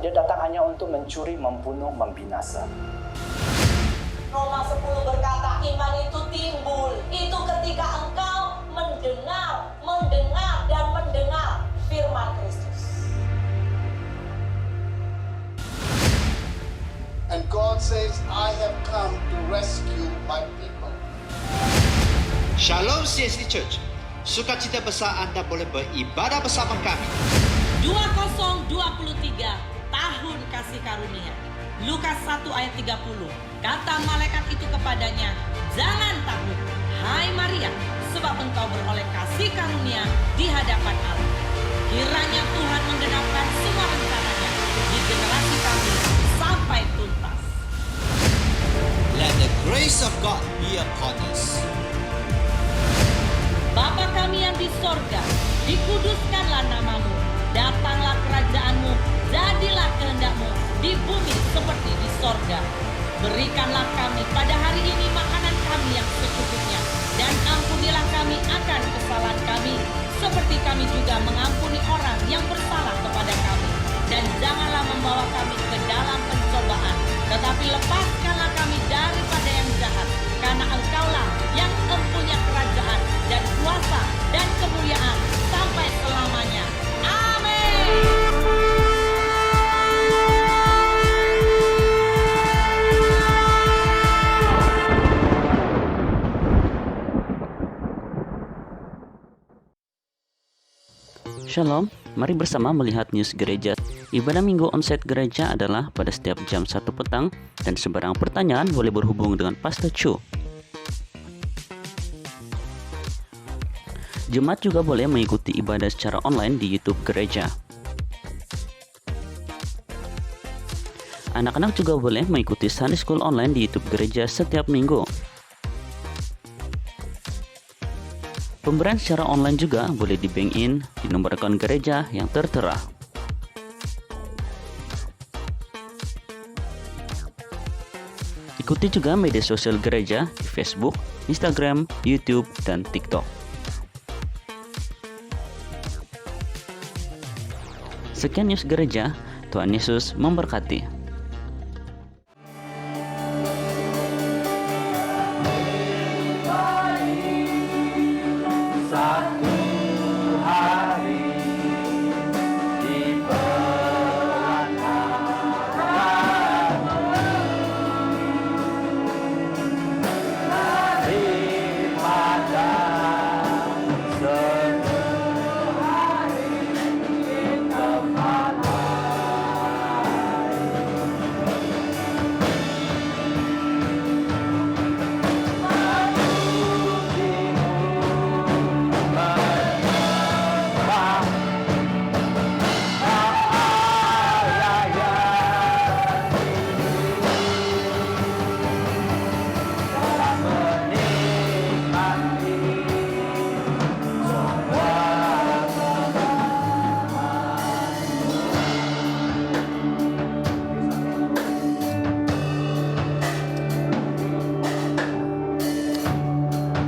Dia datang hanya untuk mencuri, membunuh, membinasa. Roma 10 berkata, iman itu timbul. Itu ketika engkau mendengar dan mendengar firman Kristus. And God says, I have come to rescue my people. Shalom CSC Church. Sukacita besar Anda boleh beribadah bersama kami. 2023 tahun kasih karunia. Lukas 1 ayat 30. Kata malaikat itu kepadanya, jangan takut, hai Maria, sebab engkau beroleh kasih karunia di hadapan Allah. Kiranya Tuhan menggenapkan semua rencananya di generasi kami sampai tuntas. Let the grace of God be upon us. Bapa kami yang di sorga, dikuduskanlah namamu, datanglah kerajaanmu, jadilah kehendakmu di bumi seperti di sorga. Berikanlah kami pada hari ini makanan kami yang secukupnya, dan ampunilah kami akan kesalahan kami, seperti kami juga mengampuni orang yang bersalah kepada kami. Dan janganlah membawa kami ke dalam pencobaan, tetapi lepaskanlah kami daripada yang jahat, karena engkaulah yang mempunyai kerajaan dan kuasa dan kemuliaan sampai selamanya. Amin. Shalom, mari bersama melihat news gereja. Ibadah minggu onsite gereja adalah pada setiap jam 1 petang dan sembarang pertanyaan boleh berhubung dengan Pastor Chu. Jemaat juga boleh mengikuti ibadah secara online di YouTube gereja. Anak-anak juga boleh mengikuti Sunday School online di YouTube gereja setiap minggu. Pemberian secara online juga boleh di bank in di nomor akun gereja yang tertera. Ikuti juga media sosial gereja di Facebook, Instagram, YouTube, dan TikTok. Sekian news gereja, Tuhan Yesus memberkati.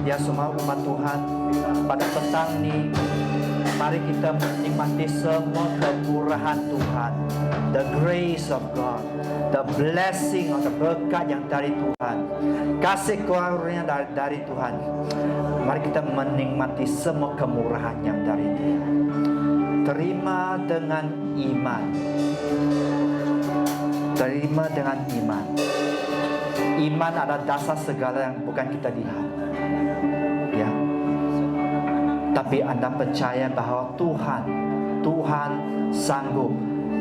Ya semua umat Tuhan, pada petang ini mari kita menikmati semua kemurahan Tuhan, the grace of God, the blessing of the berkat yang dari Tuhan, kasih karunia dari Tuhan. Mari kita menikmati semua kemurahan yang dari Dia. Terima dengan iman. Terima dengan iman. Iman adalah dasar segala yang bukan kita lihat. Ya. Tapi Anda percaya bahwa Tuhan sanggup.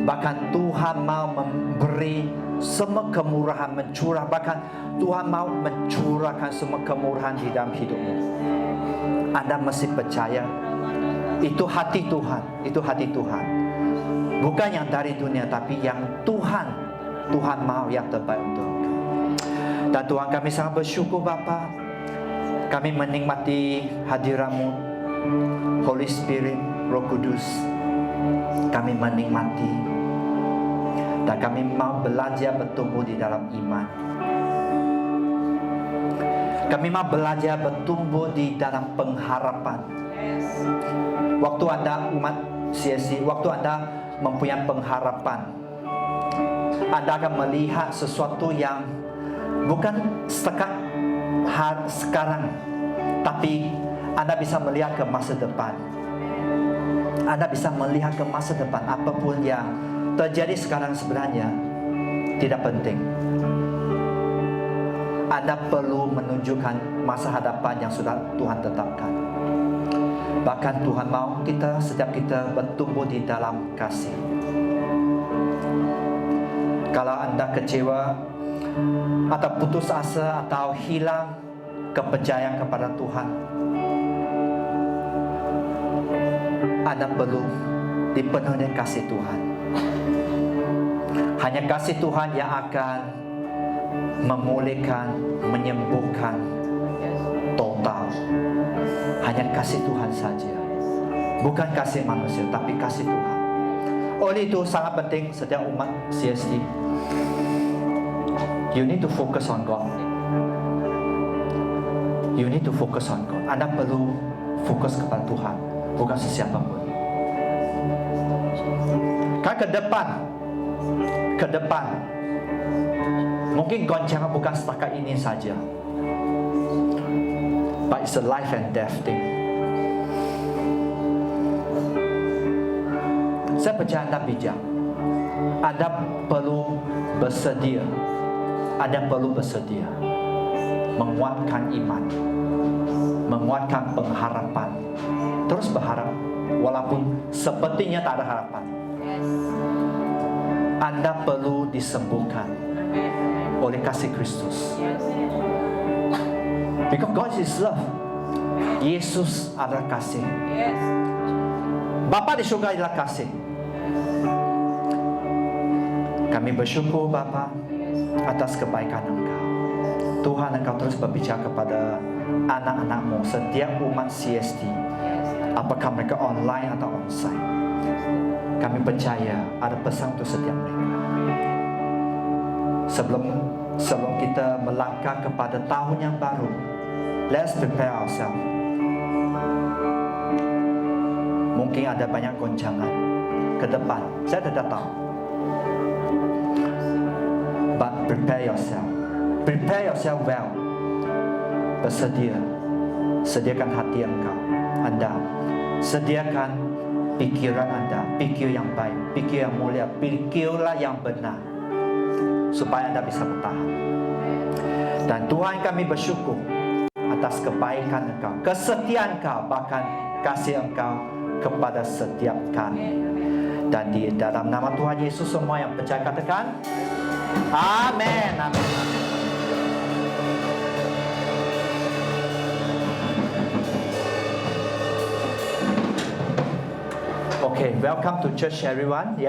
Bahkan Tuhan mau memberi semua kemurahan, bahkan Tuhan mau mencurahkan semua kemurahan di dalam hidupmu. Anda mesti percaya. Itu hati Tuhan. Bukan yang dari dunia, tapi yang Tuhan mau yang terbaik untuk engkau. Dan Tuhan, kami sangat bersyukur Bapa. Kami menikmati hadirat-Mu, Holy Spirit, Roh Kudus. Kami menikmati dan kami mau belajar bertumbuh di dalam iman. Kami mau belajar bertumbuh di dalam pengharapan. Waktu Anda umat CSC, waktu Anda mempunyai pengharapan, Anda akan melihat sesuatu yang bukan setakat sekarang, tapi Anda bisa melihat ke masa depan. Anda bisa melihat ke masa depan. Apapun yang terjadi sekarang sebenarnya tidak penting. Anda perlu menunjukkan masa hadapan yang sudah Tuhan tetapkan. Bahkan Tuhan mau setiap kita bertumbuh di dalam kasih. Kalau Anda kecewa atau putus asa atau hilang kepercayaan kepada Tuhan, Anda perlu dipenuhi kasih Tuhan. Hanya kasih Tuhan yang akan memulihkan, menyembuhkan total. Hanya kasih Tuhan saja. Bukan kasih manusia, tapi kasih Tuhan. Oleh itu sangat penting setiap umat CST. You need to focus on God. You need to focus on God. Anda perlu fokus kepada Tuhan, bukan sesiapa pun. Kan ke depan, mungkin goncangan bukan setakat ini saja, but it's a life and death thing. Saya percaya Anda bijak. Anda perlu bersedia. Anda perlu bersedia menguatkan iman, menguatkan pengharapan. Terus berharap walaupun sepertinya tak ada harapan. Anda perlu disembuhkan oleh kasih Kristus. Because God is love. Yesus adalah kasih. Bapa di surga adalah kasih. Kami bersyukur Bapa atas kebaikan Engkau. Tuhan, Engkau terus berbicara kepada anak-anak-Mu, setiap umat CST, apakah mereka online atau onsite. Kami percaya ada pesan untuk setiap mereka. Sebelum kita melangkah kepada tahun yang baru, let's prepare ourselves. Mungkin ada banyak goncangan ke depan, saya tidak tahu. But prepare yourself. Prepare yourself well. Bersedia. Sediakan hati Anda. Sediakan pikiran Anda. Pikir yang baik, pikir yang mulia, pikirlah yang benar, supaya Anda bisa bertahan. Dan Tuhan, kami bersyukur atas kebaikan Engkau, kesetiaan Engkau, bahkan kasih Engkau kepada setiap kami. Dan di dalam nama Tuhan Yesus, semua yang percaya katakan amin. Amin. Okay, welcome to church everyone.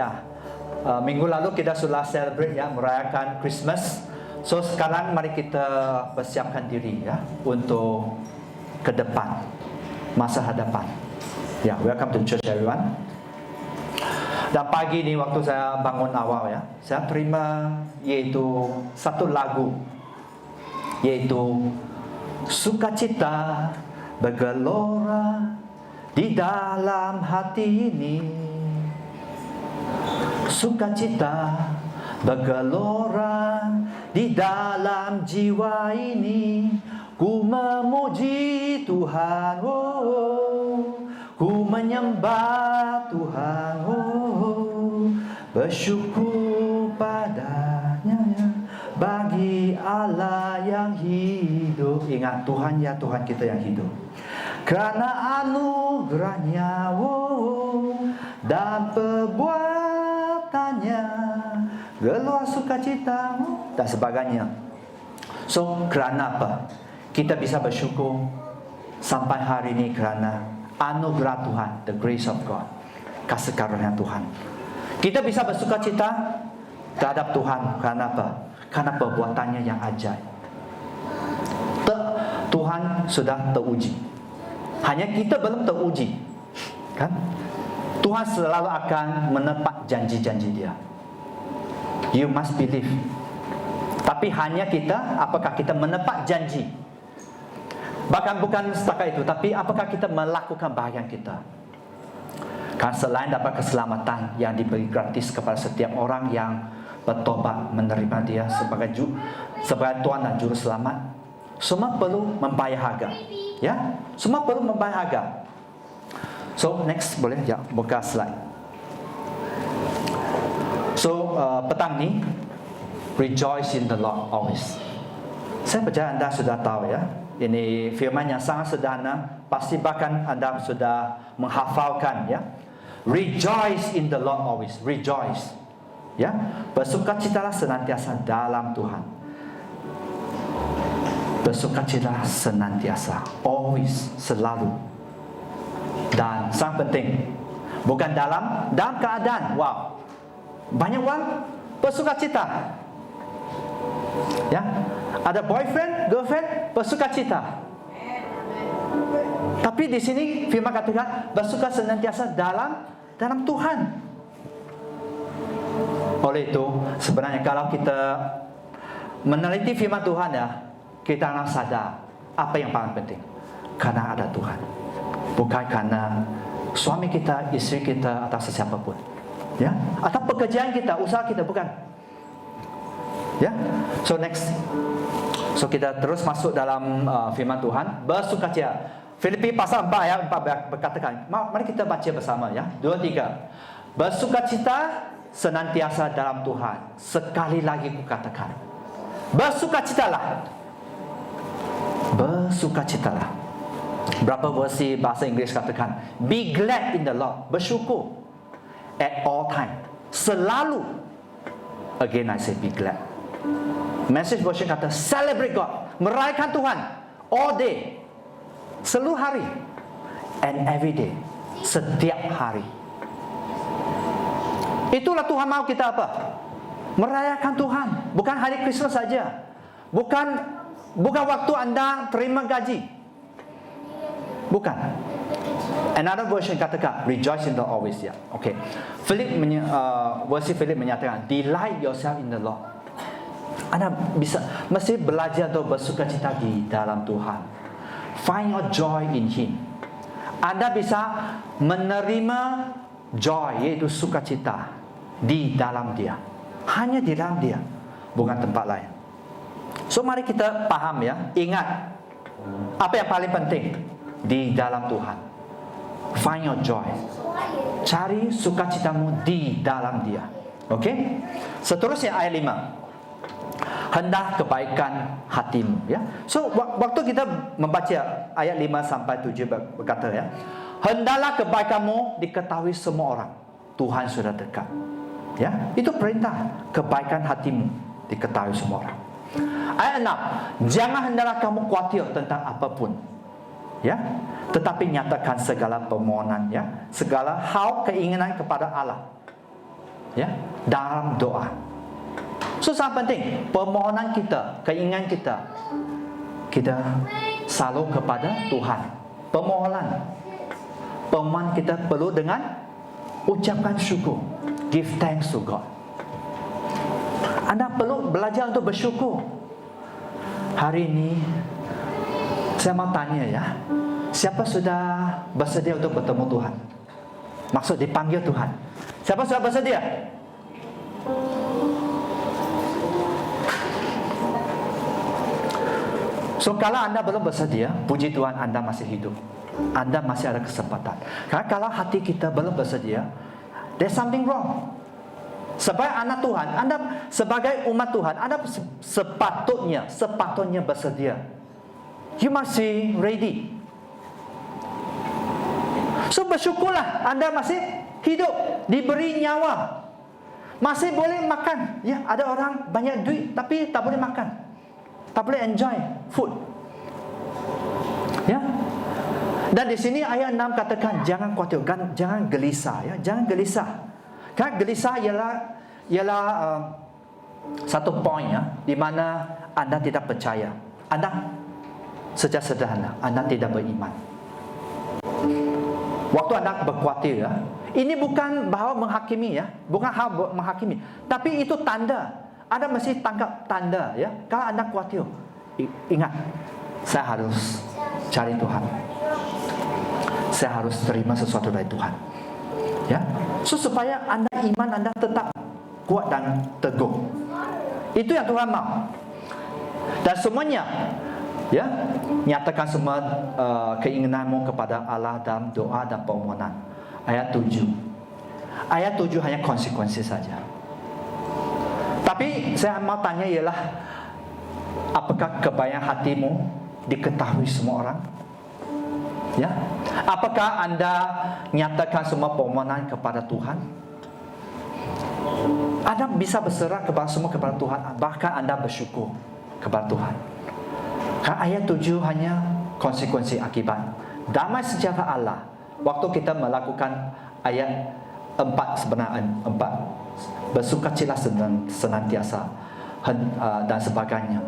Minggu lalu kita sudah celebrate merayakan Christmas. So sekarang mari kita persiapkan diri untuk ke depan, masa hadapan. Welcome to church everyone. Dan pagi ini waktu saya bangun awal saya terima yaitu satu lagu, yaitu sukacita bergelora di dalam hati ini. Sukacita bergelora di dalam jiwa ini. Ku memuji Tuhan, ku menyembah Tuhan, bersyukur padanya bagi Allah yang hidup. Ingat, Tuhan Tuhan kita yang hidup. Karena anugerahnya dan perbuatannya, gelar sukacitamu dan sebagainya. So, kerana apa? Kita bisa bersyukur sampai hari ini kerana anugerah Tuhan, the grace of God, kasih karunia Tuhan. Kita bisa bersukacita terhadap Tuhan kerana apa? Karena perbuatannya yang ajaib. Tuhan sudah teruji. Hanya kita belum teruji, kan? Tuhan selalu akan menepati janji-janji Dia. You must believe. Tapi hanya kita, apakah kita menepati janji? Bahkan bukan setakat itu, tapi apakah kita melakukan bahagian kita? Kan selain dapat keselamatan yang diberi gratis kepada setiap orang yang bertobat, menerima Dia sebagai Tuhan dan Juru Selamat, semua perlu membayar harga. Ya, semua perlu membayar harga. So next, boleh ya, buka slide. So petang ni, rejoice in the Lord always. Saya percaya anda sudah tahu ya. Ini firman yang sangat sederhana. Pasti bahkan anda sudah menghafalkan ya. Rejoice in the Lord always. Rejoice. Ya, bersukacitalah senantiasa dalam Tuhan. Bersukacitalah senantiasa, always, selalu. Dan sangat penting, bukan dalam keadaan wow, banyak orang bersukacita. Ya, ada boyfriend, girlfriend, bersukacita. Tapi di sini firman katakan bersuka senantiasa dalam Tuhan. Oleh itu, sebenarnya kalau kita meneliti firman Tuhan ya, kita akan sadar apa yang paling penting. Karena ada Tuhan. Bukan karena suami kita, isteri kita atau sesiapa pun. Ya, atau pekerjaan kita, usaha kita, bukan. Ya. So next. So kita terus masuk dalam firman Tuhan, bersukacita. Filipi pasal 4 ayat 4 berkatakan, mari kita baca bersama ya. 2, 3. Bersukacita senantiasa dalam Tuhan. Sekali lagi ku katakan, bersukacitalah. Bersukacitalah. Berapa versi bahasa Inggeris katakan, be glad in the Lord. Bersyukur at all time. Selalu. Again I say be glad. Message version kata celebrate God. Merayakan Tuhan all day, seluruh hari, and every day, setiap hari. Itulah Tuhan mau kita apa? Merayakan Tuhan. Bukan hari Christmas saja. Bukan waktu anda terima gaji. Bukan. Another version katakan rejoice in the always ya. Okay. Versi Philip menyatakan delight yourself in the Lord. Anda mesti belajar untuk bersukacita di dalam Tuhan. Find your joy in Him. Anda bisa menerima joy, yaitu sukacita di dalam Dia. Hanya di dalam Dia, bukan tempat lain. So mari kita paham ya. Ingat apa yang paling penting di dalam Tuhan. Find your joy. Cari sukacitamu di dalam Dia. Okay? Seterusnya ayat 5. Hendak kebaikan hatimu ya. So waktu kita membaca ayat 5 sampai 7 berkata ya, hendaklah kebaikanmu diketahui semua orang. Tuhan sudah dekat. Ya, itu perintah, kebaikan hatimu diketahui semua orang. Ayat 6, jangan hendaklah kamu khawatir tentang apapun. Ya, tetapi nyatakan segala permohonan ya, segala hal keinginan kepada Allah. Ya, dalam doa. So sangat penting permohonan kita, keinginan kita selalu kepada Tuhan. Permohonan kita perlu dengan ucapan syukur. Give thanks to God. Anda perlu belajar untuk bersyukur. Hari ini saya mau tanya ya, siapa sudah bersedia untuk bertemu Tuhan? Maksud dipanggil Tuhan. Siapa sudah bersedia? So kalau anda belum bersedia, puji Tuhan anda masih hidup. Anda masih ada kesempatan. Karena kalau hati kita belum bersedia, there's something wrong. Sebagai anak Tuhan, anda sebagai umat Tuhan, anda sepatutnya bersedia. You must be ready. So bersyukurlah anda masih hidup, diberi nyawa, masih boleh makan. Ya, ada orang banyak duit tapi tak boleh makan, tak boleh enjoy food. Ya. Dan di sini ayat 6 katakan jangan khawatir, jangan gelisah ya, jangan gelisah. Karena gelisah ialah satu poin ya, di mana anda tidak percaya. Anda secara sederhana, anda tidak beriman. Waktu anda berkhawatir ya, ini bukan bahawa menghakimi ya, bukan hal menghakimi, tapi itu tanda. Anda mesti tangkap tanda ya. Kalau anda khawatir, ingat, saya harus cari Tuhan. Saya harus terima sesuatu dari Tuhan. Ya. So supaya anda iman anda tetap kuat dan teguh. Itu yang Tuhan mau. Dan semuanya, ya, nyatakan semua keinginanmu kepada Allah dalam doa dan permohonan. Ayat 7. Ayat 7 hanya konsekuensi saja. Tapi saya mau tanya ialah, apakah kebayang hatimu diketahui semua orang? Ya, apakah anda nyatakan semua permohonan kepada Tuhan? Anda bisa berserah kepada semua kepada Tuhan, bahkan anda bersyukur kepada Tuhan. Karena ayat 7 hanya konsekuensi akibat. Damai sejahtera Allah. Waktu kita melakukan ayat 4 sebenarnya 4, bersukacita senantiasa dan sebagainya.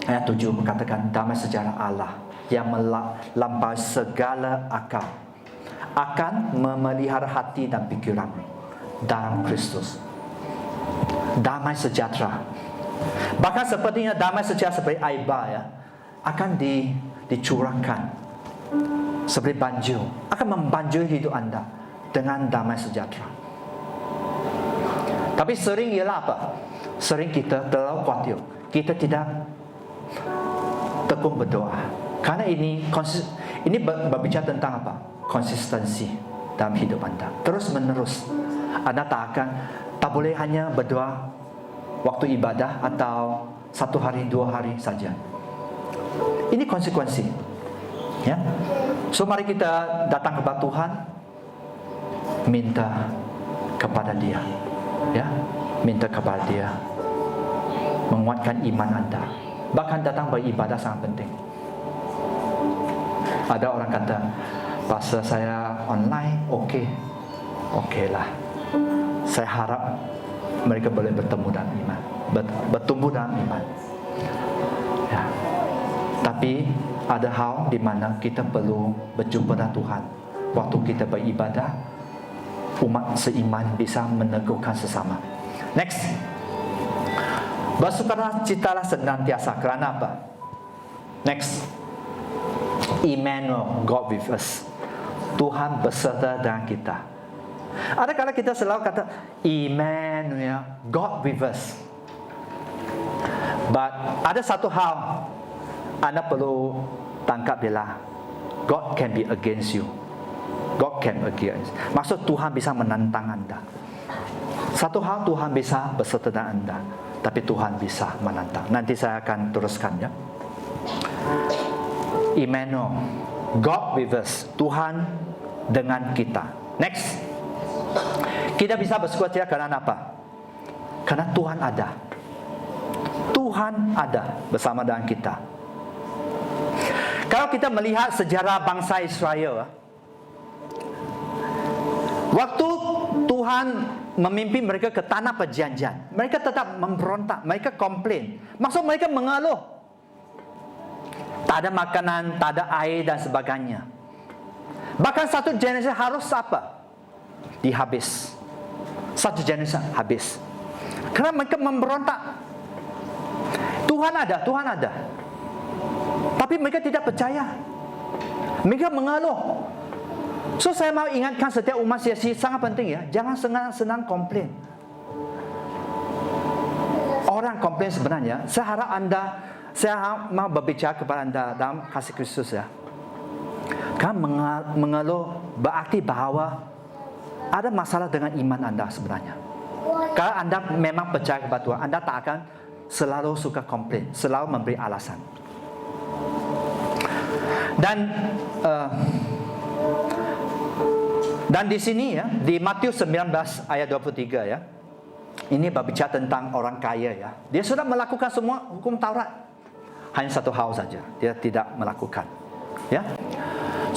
Ayat 7 mengatakan damai sejahtera Allah yang melampaui segala akal akan memelihara hati dan pikiran dalam Kristus. Damai sejahtera. Bahkan sepertinya damai sejahtera seperti air bah, ya, akan dicurahkan seperti banjir, akan membanjiri hidup anda dengan damai sejahtera. Tapi sering ialah apa? Sering kita terlalu khawatir, kita tidak tekun berdoa. Karena ini berbicara tentang apa? Konsistensi dalam hidup anda, terus menerus. Anda tak boleh hanya berdoa waktu ibadah atau 1 hari 2 hari saja. Ini konsekuensi, ya. So mari kita datang kepada Tuhan, minta kepada Dia, ya, minta kepada Dia menguatkan iman anda. Bahkan datang beribadah sangat penting. Ada orang kata, pastor saya online, okey lah. Saya harap mereka boleh bertemu dalam iman, bertumbuh dalam iman. Ya. Tapi ada hal di mana kita perlu berjumpa dengan Tuhan. Waktu kita beribadah, umat seiman bisa meneguhkan sesama. Next, bersukacitalah senantiasa. Kerana apa? Next, Emmanuel, God with us. Tuhan beserta dengan kita. Ada kala kita selalu kata Emmanuel, God with us. But ada satu hal anda perlu tangkap ialah God can be against you. God can against. Maksud Tuhan bisa menantang anda. Satu hal Tuhan bisa beserta dengan anda, tapi Tuhan bisa menantang. Nanti saya akan teruskan, ya. Emmanuel, God with us. Tuhan dengan kita. Next, kita bisa bersukacita kerana apa? Karena Tuhan ada. Tuhan ada bersama dengan kita. Kalau kita melihat sejarah bangsa Israel, waktu Tuhan memimpin mereka ke tanah perjanjian, mereka tetap memberontak, mereka komplain. Maksud mereka mengeluh. Tak ada makanan, tak ada air dan sebagainya. Bahkan satu generasi harus apa? Dihabis. Satu generasi habis. Kerana mereka memberontak. Tuhan ada. Tapi mereka tidak percaya. Mereka mengeluh. So saya mau ingatkan setiap umat siasi sangat penting, ya. Jangan senang-senang komplain. Orang komplain sebenarnya, saya harap saya mau berbicara kepada anda dalam kasih Kristus, ya. Kan mengeluh berarti bahawa ada masalah dengan iman anda sebenarnya. Kalau anda memang percaya kepada Tuhan, anda tak akan selalu suka komplain, selalu memberi alasan. Dan di sini, ya, di Matius 19 ayat 23, ya. Ini berbicara tentang orang kaya, ya. Dia sudah melakukan semua hukum Taurat. Hanya satu hal saja, dia tidak melakukan, ya.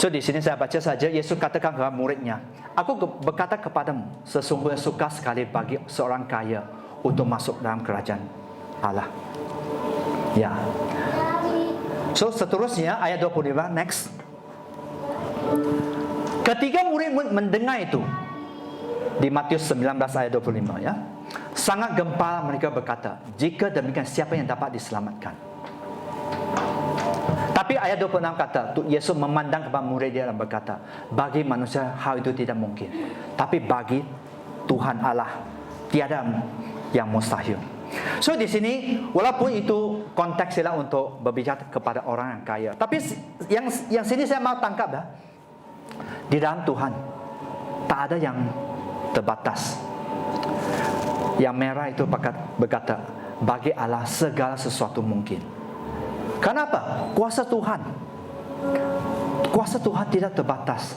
So di sini saya baca saja, Yesus katakan kepada muridnya, aku berkata kepadamu, sesungguhnya sukar sekali bagi seorang kaya untuk masuk dalam kerajaan Allah. Ya. So seterusnya ayat 25, next. Ketika murid-murid mendengar itu di Matius 19 ayat 25, ya, sangat gempar mereka berkata, jika demikian siapa yang dapat diselamatkan? Tapi ayat 26 kata, Yesus memandang kepada murid dia dan berkata, bagi manusia hal itu tidak mungkin, tapi bagi Tuhan Allah tiada yang mustahil. So di sini walaupun itu konteks ialah untuk berbicara kepada orang yang kaya, tapi yang sini saya mau tangkap dah, di dalam Tuhan tak ada yang terbatas. Yang merah itu berkata, bagi Allah segala sesuatu mungkin. Kenapa? Kuasa Tuhan tidak terbatas.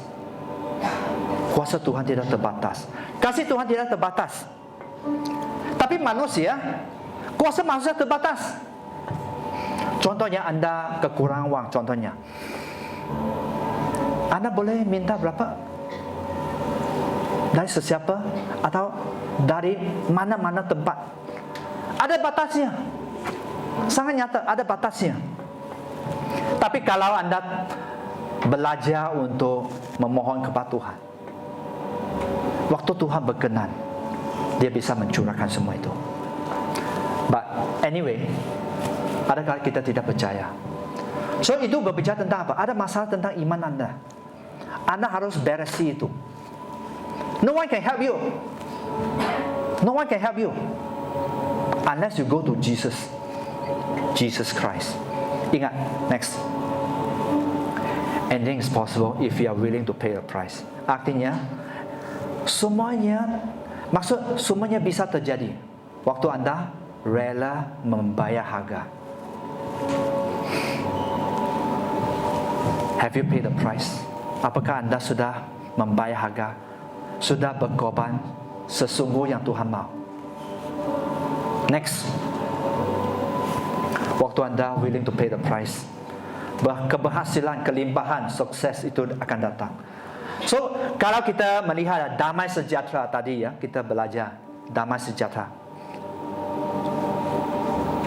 Kuasa Tuhan tidak terbatas. Kasih Tuhan tidak terbatas. Tapi manusia, kuasa manusia terbatas. Contohnya Anda kekurangan wang, contohnya Anda boleh minta berapa? Dari sesiapa atau dari mana-mana tempat. Ada batasnya. Sangat nyata, ada batasnya. Tapi kalau Anda belajar untuk memohon kepada Tuhan, waktu Tuhan berkenan, Dia bisa mencurahkan semua itu. But anyway, ada kali kita tidak percaya. So itu berbicara tentang apa? Ada masalah tentang iman Anda. Anda harus beresi itu. No one can help you. No one can help you unless you go to Jesus Christ. Ingat, next. Anything is possible if you are willing to pay a price. Artinya, semuanya bisa terjadi waktu Anda rela membayar harga. Have you paid the price? Apakah Anda sudah membayar harga? Sudah berkorban sesungguh yang Tuhan mau? Next. Waktu Anda willing to pay the price, keberhasilan, kelimpahan, sukses itu akan datang. So, kalau kita melihat damai sejahtera tadi ya, kita belajar damai sejahtera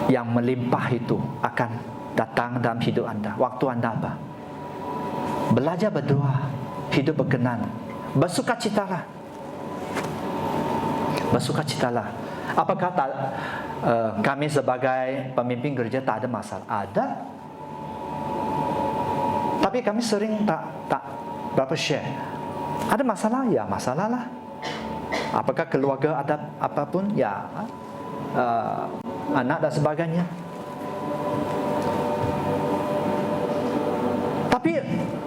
yang melimpah itu akan datang dalam hidup Anda. Waktu Anda apa? Belajar berdoa, hidup berkenan, bersukacitalah. Bersukacitalah. Apakah kami sebagai pemimpin gereja tak ada masalah? Ada. Tapi kami sering tak berapa share. Ada masalah? Ya masalah lah. Apakah keluarga ada apapun? Ya anak dan sebagainya. Tapi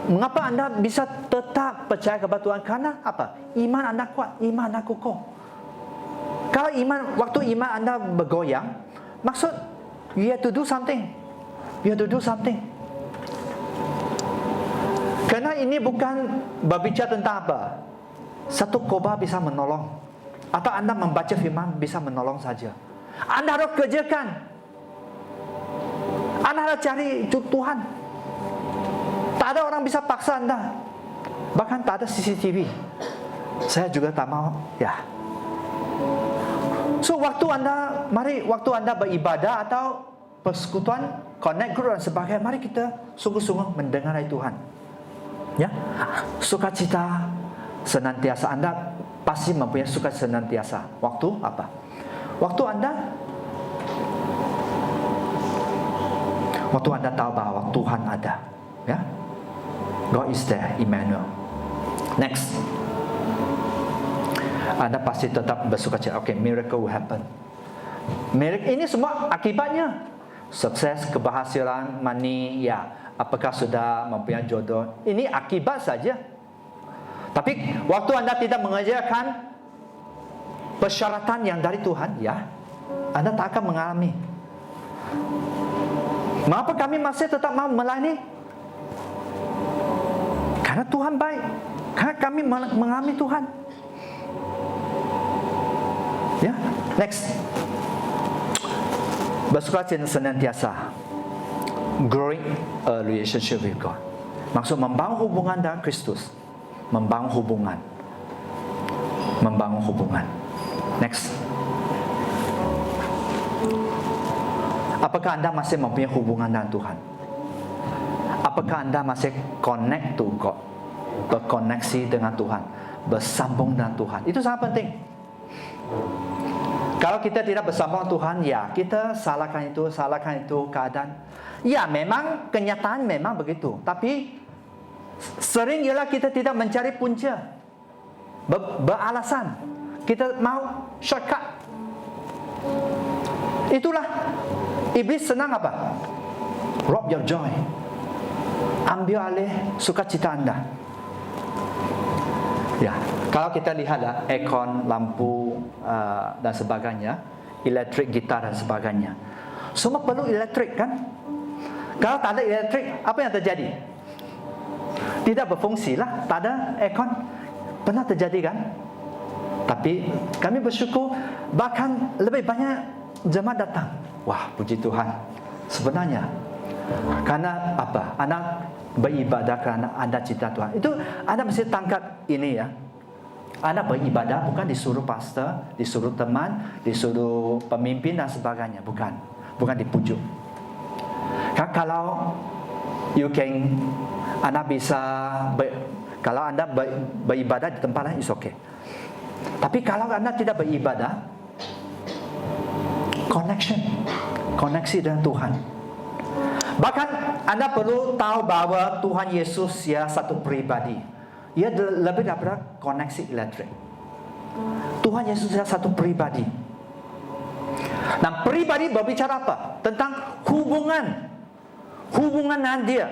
mengapa Anda bisa tetap percaya kepada Tuhan? Karena apa? Iman Anda kuat, iman Anda kokoh. Kalau waktu iman Anda bergoyang, maksud you have to do something. You have to do something. Karena ini bukan berbicara tentang apa. Satu khotbah bisa menolong, atau Anda membaca firman bisa menolong saja. Anda harus kerjakan. Anda harus cari Tuhan. Tak ada orang bisa paksa Anda. Bahkan tak ada CCTV. Saya juga tak mau. Ya. So waktu Anda beribadah atau persekutuan, connect group dan sebagainya, mari kita sungguh-sungguh mendengar dari Tuhan. Ya, sukacita senantiasa. Anda pasti mempunyai sukacita senantiasa. Waktu apa? Waktu Anda tahu bahwa Tuhan ada. Ya, God is there, Emmanuel. Next. Anda pasti tetap bersukacita. Okay, miracle will happen. Miracle ini semua akibatnya sukses, keberhasilan, money, ya. Apakah sudah mempunyai jodoh? Ini akibat saja. Tapi waktu Anda tidak mengerjakan persyaratan yang dari Tuhan, ya, Anda tak akan mengalami. Mengapa kami masih tetap mau melayani? Karena Tuhan baik. Karena kami mengalami Tuhan. Ya, next. Bersukacita senantiasa. Growing a relationship with God. Maksud membangun hubungan dengan Kristus. Membangun hubungan. Next. Apakah Anda masih mempunyai hubungan dengan Tuhan? Apakah Anda masih connect to God? Berkoneksi dengan Tuhan, bersambung dengan Tuhan. Itu sangat penting. Kalau kita tidak bersambung dengan Tuhan, ya kita salahkan itu keadaan. Ya memang kenyataan memang begitu. Tapi sering ialah kita tidak mencari punca, beralasan. Kita mau shortcut. Itulah iblis senang apa? Rob your joy. Ambil alih sukacita anda. Ya, kalau kita lihat aircon, lampu dan sebagainya, elektrik, gitar dan sebagainya, semua perlu elektrik kan? Kalau tak ada elektrik, apa yang terjadi? Tidak berfungsi lah, tak ada aircon. Pernah terjadi kan? Tapi kami bersyukur bahkan lebih banyak jemaat datang. Wah, puji Tuhan. Sebenarnya karena apa? Anda beribadah kerana anda cinta Tuhan. Itu anda mesti tangkap ini ya. Anda beribadah bukan disuruh pastor, disuruh teman, disuruh pemimpin dan sebagainya. Bukan dipujuk. Kalau anda bisa kalau anda beribadah di tempat lain, it's okay. Tapi kalau anda tidak beribadah, koneksi dengan Tuhan. Bahkan anda perlu tahu bahawa Tuhan Yesus ia satu pribadi. Ia lebih daripada koneksi elektrik. Tuhan Yesus ia satu pribadi. Nah, pribadi berbicara apa? Tentang hubungan dengan dia.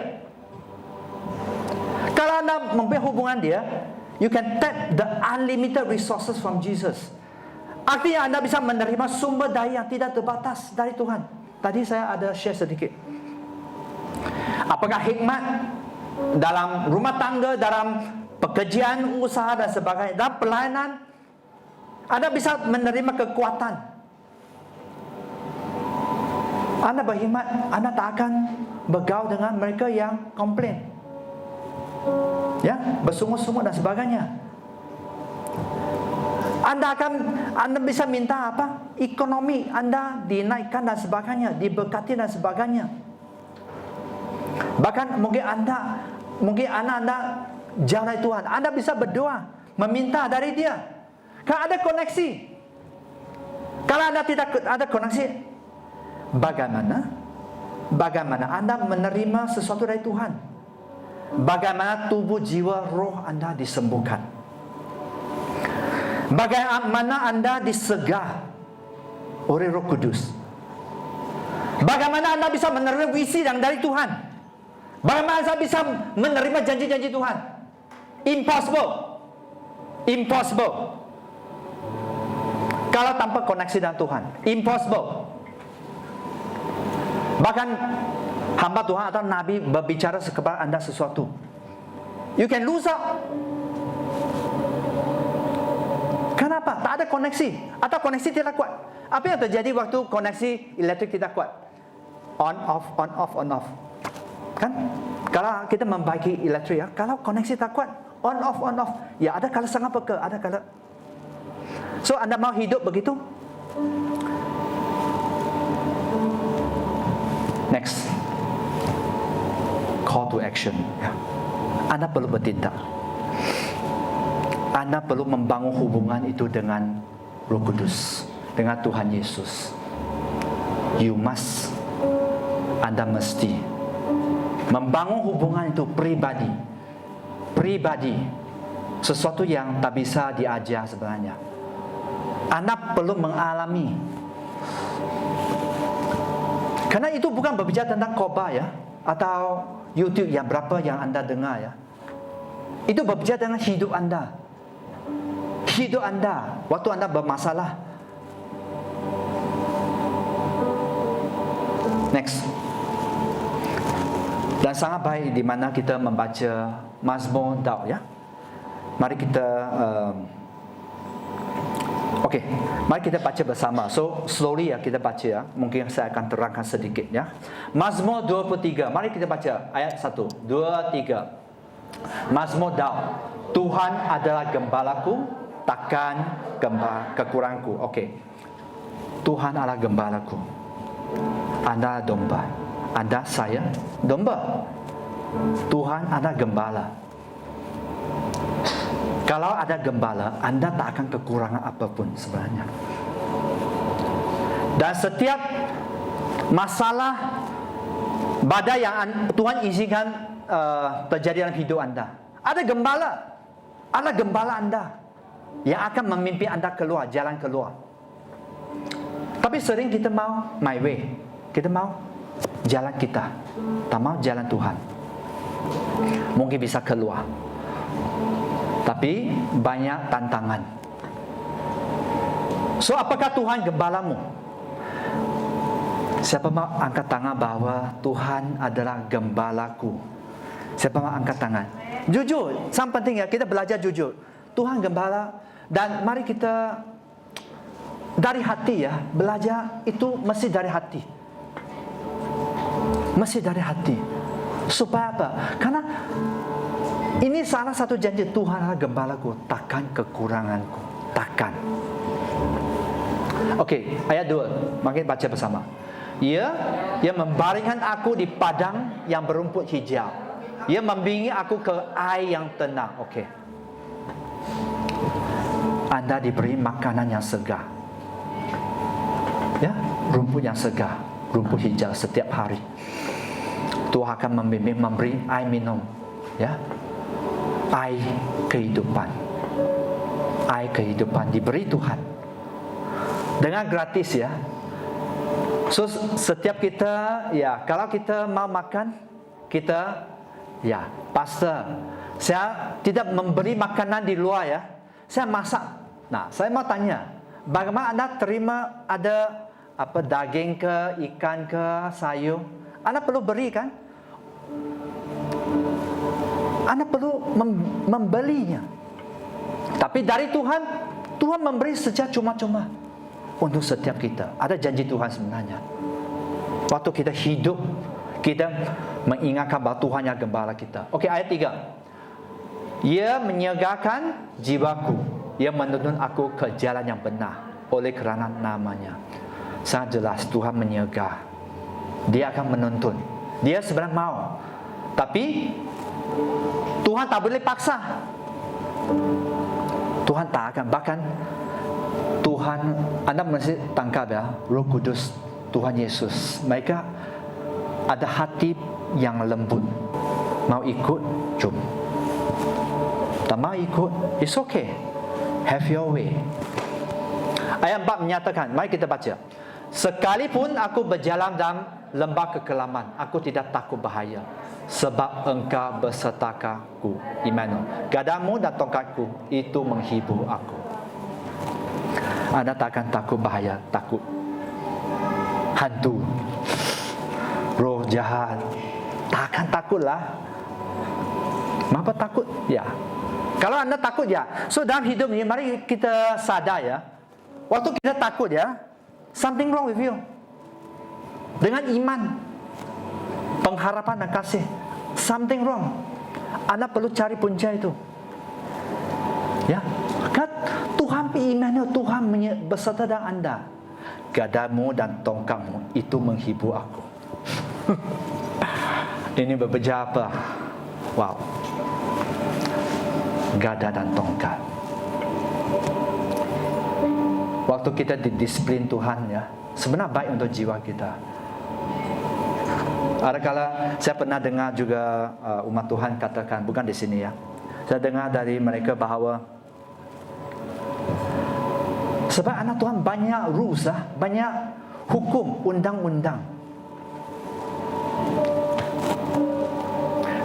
Kalau anda mempunyai hubungan dia, you can tap the unlimited resources from Jesus. Artinya anda bisa menerima sumber daya yang tidak terbatas dari Tuhan. Tadi saya ada share sedikit. Apakah hikmat dalam rumah tangga, dalam pekerjaan, usaha dan sebagainya, dalam pelayanan, anda bisa menerima kekuatan. Anda berhikmat, anda tak akan bergaul dengan mereka yang komplain, ya, bersungut-sungut dan sebagainya. Anda bisa minta apa? Ekonomi anda dinaikkan dan sebagainya, diberkati dan sebagainya. Bahkan mungkin anda jauh dari Tuhan, anda bisa berdoa, meminta dari Dia. Kalau ada koneksi. Kalau anda tidak ada koneksi, bagaimana anda menerima sesuatu dari Tuhan? Bagaimana tubuh, jiwa, roh anda disembuhkan? Bagaimana anda disegah oleh Roh Kudus? Bagaimana anda bisa menerima visi yang dari Tuhan? Bagaimana anda bisa menerima janji-janji Tuhan? Impossible. Kalau tanpa koneksi dengan Tuhan, impossible. Bahkan hamba Tuhan atau Nabi berbicara kepada anda sesuatu, you can lose out. Kenapa? Tak ada koneksi, atau koneksi tidak kuat. Apa yang terjadi waktu koneksi elektrik tidak kuat? On off. Kan? Kalau kita membaiki elektrik, ya, kalau koneksi tak kuat, on off. Ya, ada kala sangat peka, ada kala. So, anda mau hidup begitu? Next, call to action. Ya. Anda perlu bertindak. Anda perlu membangun hubungan itu dengan Roh Kudus, dengan Tuhan Yesus. Anda mesti membangun hubungan itu pribadi. Sesuatu yang tak bisa diajar sebenarnya. Anda perlu mengalami. Karena itu bukan berbicara tentang khotbah ya, atau YouTube yang berapa yang anda dengar ya. Itu berbicara tentang hidup anda. Hidup anda waktu anda bermasalah. Next. Dan sangat baik di mana kita membaca Mazmur Daud ya. Mari kita mari kita baca bersama. So slowly ya kita baca ya. Mungkin saya akan terangkan sedikit ya. Mazmur 23. Mari kita baca ayat 1, 2, 3. Mazmur Daud. Tuhan adalah gembalaku, takkan kekuranganku. Tuhan adalah gembalaku. Anda domba. Anda saya domba. Tuhan ada gembala. Kalau ada gembala, anda tak akan kekurangan apapun sebenarnya. Dan setiap masalah, badai yang Tuhan izinkan terjadi dalam hidup anda, ada gembala anda yang akan memimpin anda keluar, jalan keluar. Tapi sering kita mau my way. Kita mau jalan kita. Tak mau jalan Tuhan. Mungkin bisa keluar. Tapi banyak tantangan. So, apakah Tuhan gembalamu? Siapa mau angkat tangan bahwa Tuhan adalah gembalaku? Siapa mau angkat tangan? Jujur, sangat penting ya, kita belajar jujur. Tuhan gembala, dan mari kita dari hati ya, belajar itu mesti dari hati. Mesti dari hati. Supaya apa? Karena ini salah satu janji Tuhan adalah gembalaku, takkan kekuranganku, takkan. Okey, ayat 2, mari baca bersama. Ia membaringkan aku di padang yang berumput hijau. Ia membimbing aku ke air yang tenang. Okey. Anda diberi makanan yang segar. Ya, rumput yang segar, rumput hijau setiap hari. Tuhan akan membimbing, memberi air minum. Ya. Air kehidupan. Air kehidupan diberi Tuhan. Dengan gratis ya. So, setiap kita, ya, kalau kita mau makan, kita, ya, pastor, saya tidak memberi makanan di luar ya, saya masak. Nah, saya mau tanya, bagaimana Anda terima ada apa daging ke, ikan ke, sayur? Anda perlu beri kan? Anda perlu membelinya. Tapi dari Tuhan, Tuhan memberi secara cuma-cuma. Untuk setiap kita ada janji Tuhan sebenarnya. Waktu kita hidup, kita mengingatkan bahawa Tuhan yang gembala kita. Okey, ayat 3. Ia menyegarkan jiwaku. Ia menuntun aku ke jalan yang benar oleh kerana namanya. Sangat jelas Tuhan menyegar. Dia akan menuntun. Dia sebenarnya mau. Tapi Tuhan tak boleh paksa. Tuhan tak akan, bahkan Tuhan, Anda mesti tangkap ya, Roh Kudus, Tuhan Yesus. Mereka ada hati yang lembut. Mau ikut, jom. Tak mau ikut, it's okay. Have your way. Ayat 4 menyatakan, mari kita baca. Sekalipun aku berjalan dalam lembah kekelaman, aku tidak takut bahaya. Sebab engkau bersertaku, Immanuel. Gadamu dan tongkatku, itu menghibur aku. Anda tak akan takut bahaya, takut hantu, roh jahat. Tak akan takutlah. Mengapa takut? Ya. Kalau Anda takut ya. So dalam hidup ini, mari kita sadar ya. Waktu kita takut ya, something wrong with you. Dengan iman, pengharapan dan kasih, something wrong. Anda perlu cari punca itu. Ya. Kan Tuhan Immanuel, Tuhan beserta dengan Anda. Gadamu dan tongkatmu itu menghibur aku. Ini berbeza apa? Wow. Gada dan tongkat. Waktu kita didisiplin Tuhan ya, sebenarnya baik untuk jiwa kita. Ada kala saya pernah dengar juga umat Tuhan katakan, bukan di sini ya. Saya dengar dari mereka bahawa sebab anak Tuhan banyak rules, banyak hukum, undang-undang.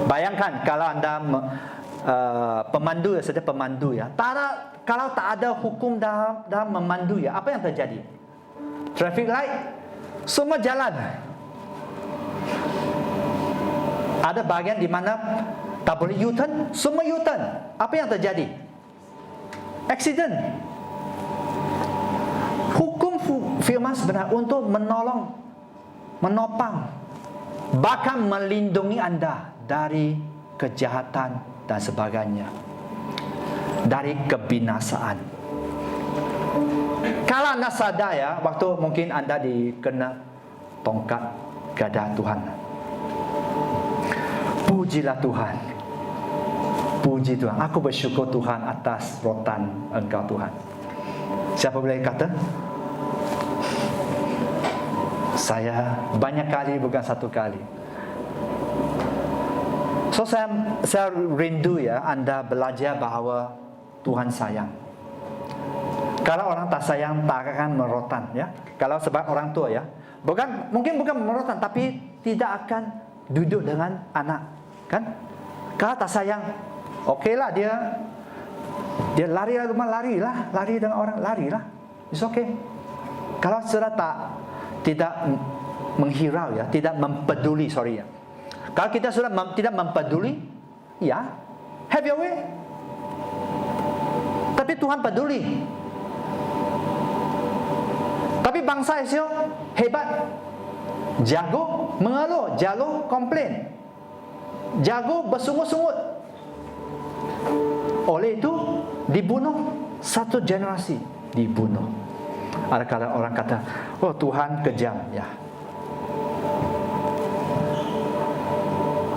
Bayangkan kalau Anda pemandu ya, saja pemandu ya. Kalau tak ada hukum dalam memandu ya, apa yang terjadi? Traffic light, semua jalan. Ada bahagian di mana tak boleh U-turn, semua U-turn. Apa yang terjadi? Accident. Hukum firman sebenar untuk menolong, menopang, bahkan melindungi Anda dari kejahatan dan sebagainya, dari kebinasaan. Kalau Anda sadar ya, waktu mungkin Anda dikena tongkat gada Tuhan, pujilah Tuhan. Puji Tuhan. Aku bersyukur Tuhan atas rotan Engkau Tuhan. Siapa boleh kata? Saya banyak kali, bukan satu kali. So saya rindu ya Anda belajar bahawa Tuhan sayang. Kalau orang tak sayang, tak akan merotan, ya. Kalau sebab orang tua, ya, mungkin bukan merotan, tapi tidak akan duduk dengan anak, kan? Kalau tak sayang, okeylah dia lari dari rumah, lari dengan orang, larilah, it's okay. Kalau sudah tidak menghirau, ya, tidak mempeduli, sorry, ya. Kalau kita sudah tidak mempeduli, ya, have your way. Tapi Tuhan peduli. Tapi bangsa Israel hebat, jago mengeluh, jago komplain, jago bersungut-sungut. Oleh itu dibunuh satu generasi, dibunuh. Ada orang kata, oh Tuhan kejam, ya.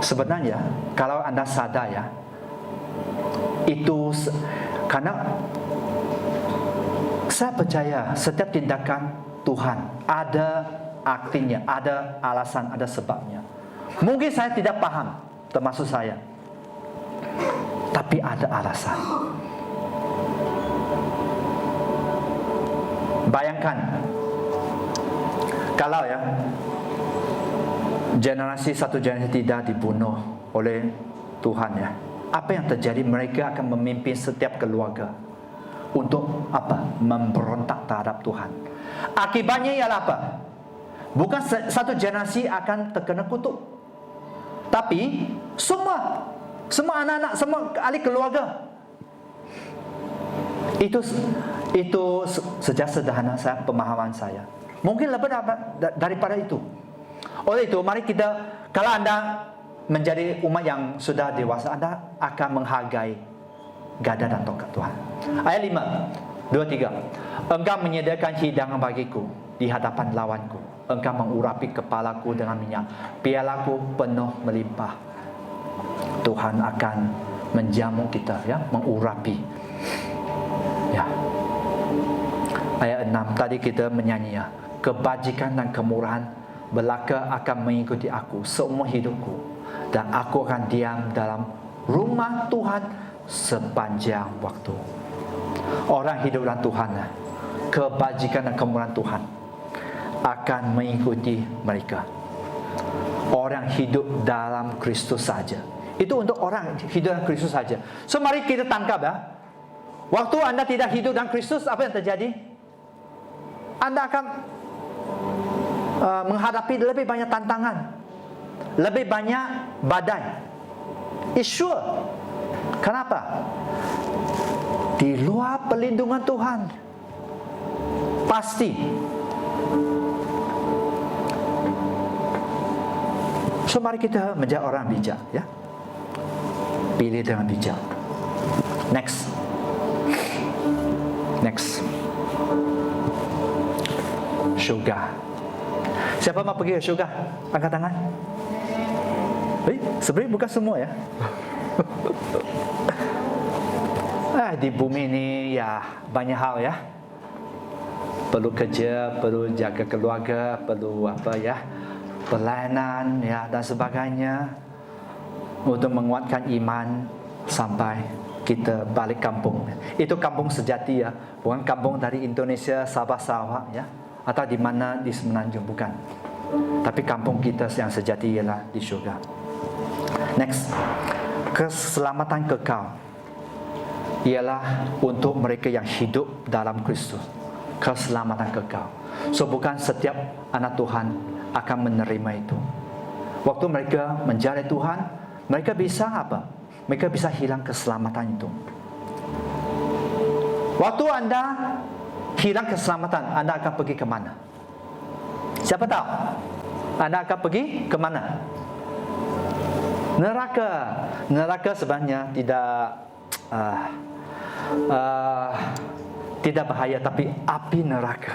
Sebenarnya kalau anda sadar, ya, itu karena saya percaya setiap tindakan Tuhan ada artinya, ada alasan, ada sebabnya. Mungkin saya tidak paham, termasuk saya, tapi ada alasan. Bayangkan kalau, ya, satu generasi tidak dibunuh oleh Tuhan, ya, apa yang terjadi? Mereka akan memimpin setiap keluarga untuk apa? Memberontak terhadap Tuhan. Akibatnya ialah apa? Bukan satu generasi akan terkena kutuk, tapi semua anak-anak, semua ahli keluarga. Itu sejak sederhana saya, pemahaman saya. Mungkin lebih daripada itu. Oleh itu, mari kita, kalau anda menjadi umat yang sudah dewasa, anda akan menghargai gada dan tongkat Tuhan. Ayat 5, 2, 3. Engkau menyediakan hidangan bagiku di hadapan lawanku. Engkau mengurapi kepalaku dengan minyak. Pialaku penuh melimpah. Tuhan akan menjamu kita, ya, mengurapi. Ya. Ayat 6 tadi kita menyanyi, ya, kebajikan dan kemurahan belaka akan mengikuti aku seumur hidupku, dan aku akan diam dalam rumah Tuhan sepanjang waktu. Orang hidup dalam Tuhan, kebajikan dan kemurahan Tuhan akan mengikuti mereka. Orang hidup dalam Kristus saja. Itu untuk orang hidup dalam Kristus saja. So mari kita tangkap, ya. Waktu anda tidak hidup dalam Kristus, apa yang terjadi? Anda akan menghadapi lebih banyak tantangan, lebih banyak badai. It's sure. Kenapa? Di luar perlindungan Tuhan, pasti. So mari kita menjadi orang bijak, ya. Pilih dengan bijak. Next. Syurga. Siapa mau pergi ke syurga? Angkat tangan. Sebenarnya bukan semua, ya. Di bumi ini, ya, banyak hal, ya. Perlu kerja, perlu jaga keluarga, perlu apa, ya, pelayanan, ya, dan sebagainya, untuk menguatkan iman sampai kita balik kampung. Itu kampung sejati, ya, bukan kampung dari Indonesia, Sabah, Sarawak, ya, atau di mana di Semenanjung, bukan. Tapi kampung kita yang sejati ialah di syurga. Next, keselamatan kekal ialah untuk mereka yang hidup dalam Kristus. Keselamatan kekal. So bukan setiap anak Tuhan akan menerima itu. Waktu mereka menjadi Tuhan, mereka bisa apa? Mereka bisa hilang keselamatan itu. Waktu anda hilang keselamatan, anda akan pergi ke mana? Siapa tahu? Anda akan pergi ke mana? Neraka. Neraka sebenarnya tidak bahaya, tapi api neraka.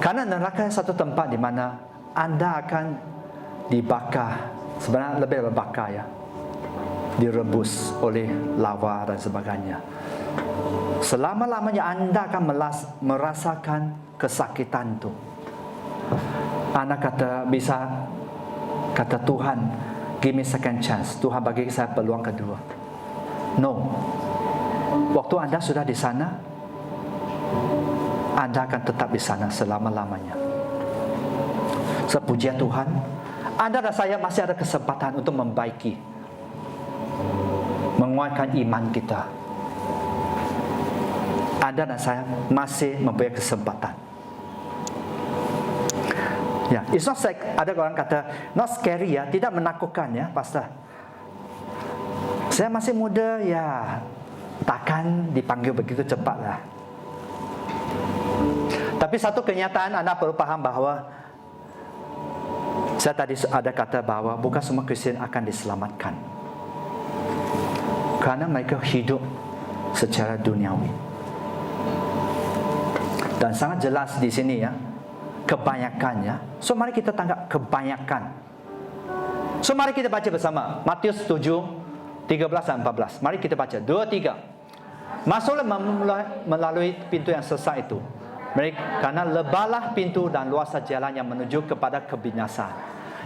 Karena neraka satu tempat di mana anda akan dibakar. Sebenarnya lebih berbakar, ya. Direbus oleh lava dan sebagainya. Selama-lamanya anda akan merasakan kesakitan itu. Anda kata Tuhan, give me second chance. Tuhan bagi saya peluang kedua. No. Waktu anda sudah di sana, Anda akan tetap di sana selama-lamanya. Sepuji Tuhan, Anda dan saya masih ada kesempatan untuk membaiki, menguatkan iman kita. Anda dan saya masih mempunyai kesempatan. Ya, it's not like, ada orang kata not scary ya, tidak menakutkan ya, pastor. Saya masih muda ya, takkan dipanggil begitu cepat lah. Tapi satu kenyataan Anda perlu paham bahawa saya tadi ada kata bahawa bukan semua Kristian akan diselamatkan, kerana mereka hidup secara duniawi. Dan sangat jelas di sini ya, kebanyakan ya. So mari kita tangkap kebanyakan. So mari kita baca bersama Matius 7:13 dan 14. Mari kita baca 2, 3. Masuklah melalui pintu yang sesak itu. Karena lebarlah pintu dan luaslah jalan yang menuju kepada kebinasaan,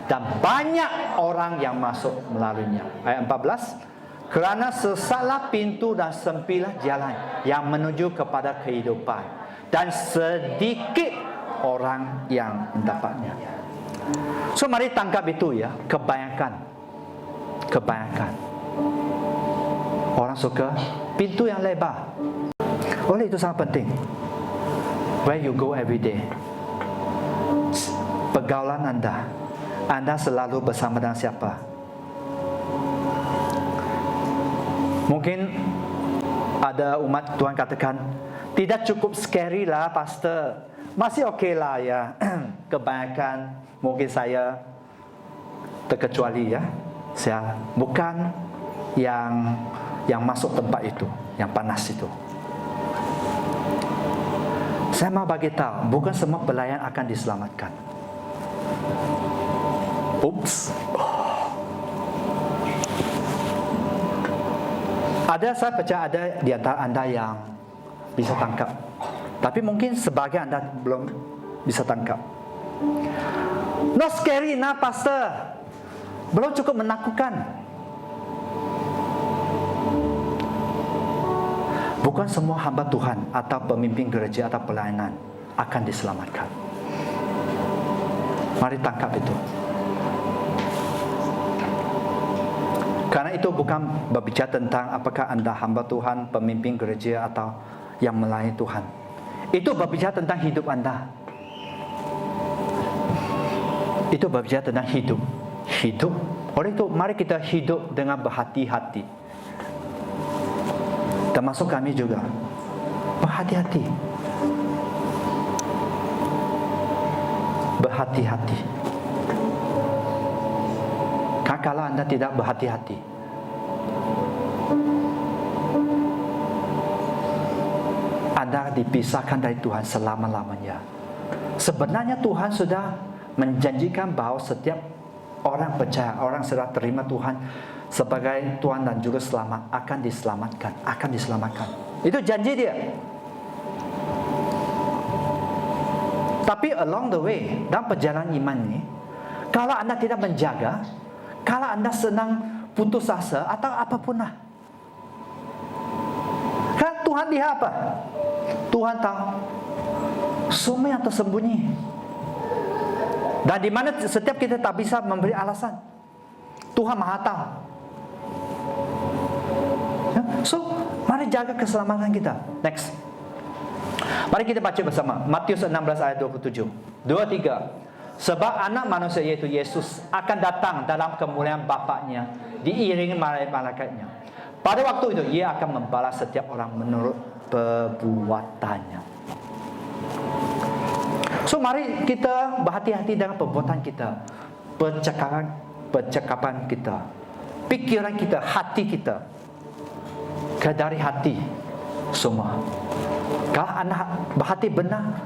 dan banyak orang yang masuk melaluinya. Ayat 14. Kerana sesatlah pintu dan sempitlah jalan yang menuju kepada kehidupan, dan sedikit orang yang mendapatnya. So mari tangkap itu ya, kebanyakan orang suka pintu yang lebar. Oleh itu sangat penting, where you go every day, pergaulan Anda selalu bersama dengan siapa? Mungkin ada umat Tuhan katakan, tidak cukup scary lah pastor, masih okey lah ya. Kebanyakan mungkin saya terkecuali ya, saya bukan yang masuk tempat itu, yang panas itu. Saya mau bagi tahu, bukan semua pelayan akan diselamatkan. Oops. Saya percaya ada di antara Anda yang bisa tangkap, tapi mungkin sebagian Anda belum bisa tangkap. Not scary nah pastor, belum cukup menakutkan. Bukan semua hamba Tuhan atau pemimpin gereja atau pelayanan akan diselamatkan. Mari tangkap itu. Karena itu bukan berbicara tentang apakah Anda hamba Tuhan, pemimpin gereja atau yang melayani Tuhan. Itu berbicara tentang hidup Anda. Itu berbicara tentang hidup. Oleh itu mari kita hidup dengan berhati-hati. Termasuk kami juga. Berhati-hati. Kalau Anda tidak berhati-hati, Anda dipisahkan dari Tuhan selama-lamanya. Sebenarnya Tuhan sudah menjanjikan bahawa setiap orang percaya, orang sudah terima Tuhan sebagai Tuhan dan Juru Selamat akan diselamatkan. Itu janji dia. Tapi along the way, dalam perjalanan iman ini, kalau Anda tidak menjaga, kalau Anda senang putus asa atau apapun lah, kan Tuhan lihat apa? Tuhan tahu semua yang tersembunyi, dan di mana setiap kita tak bisa memberi alasan. Tuhan Maha tahu. So, mari jaga keselamatan kita. Next, mari kita baca bersama Matius 16 ayat 27. 2, 3. Sebab anak manusia yaitu Yesus akan datang dalam kemuliaan Bapa-Nya diiringi malaikat-malaikatnya. Pada waktu itu ia akan membalas setiap orang menurut perbuatannya. So mari kita berhati-hati dengan perbuatan kita, percakapan kita, pikiran kita, hati kita. Dari hati semua. Kalau Anda berhati benar,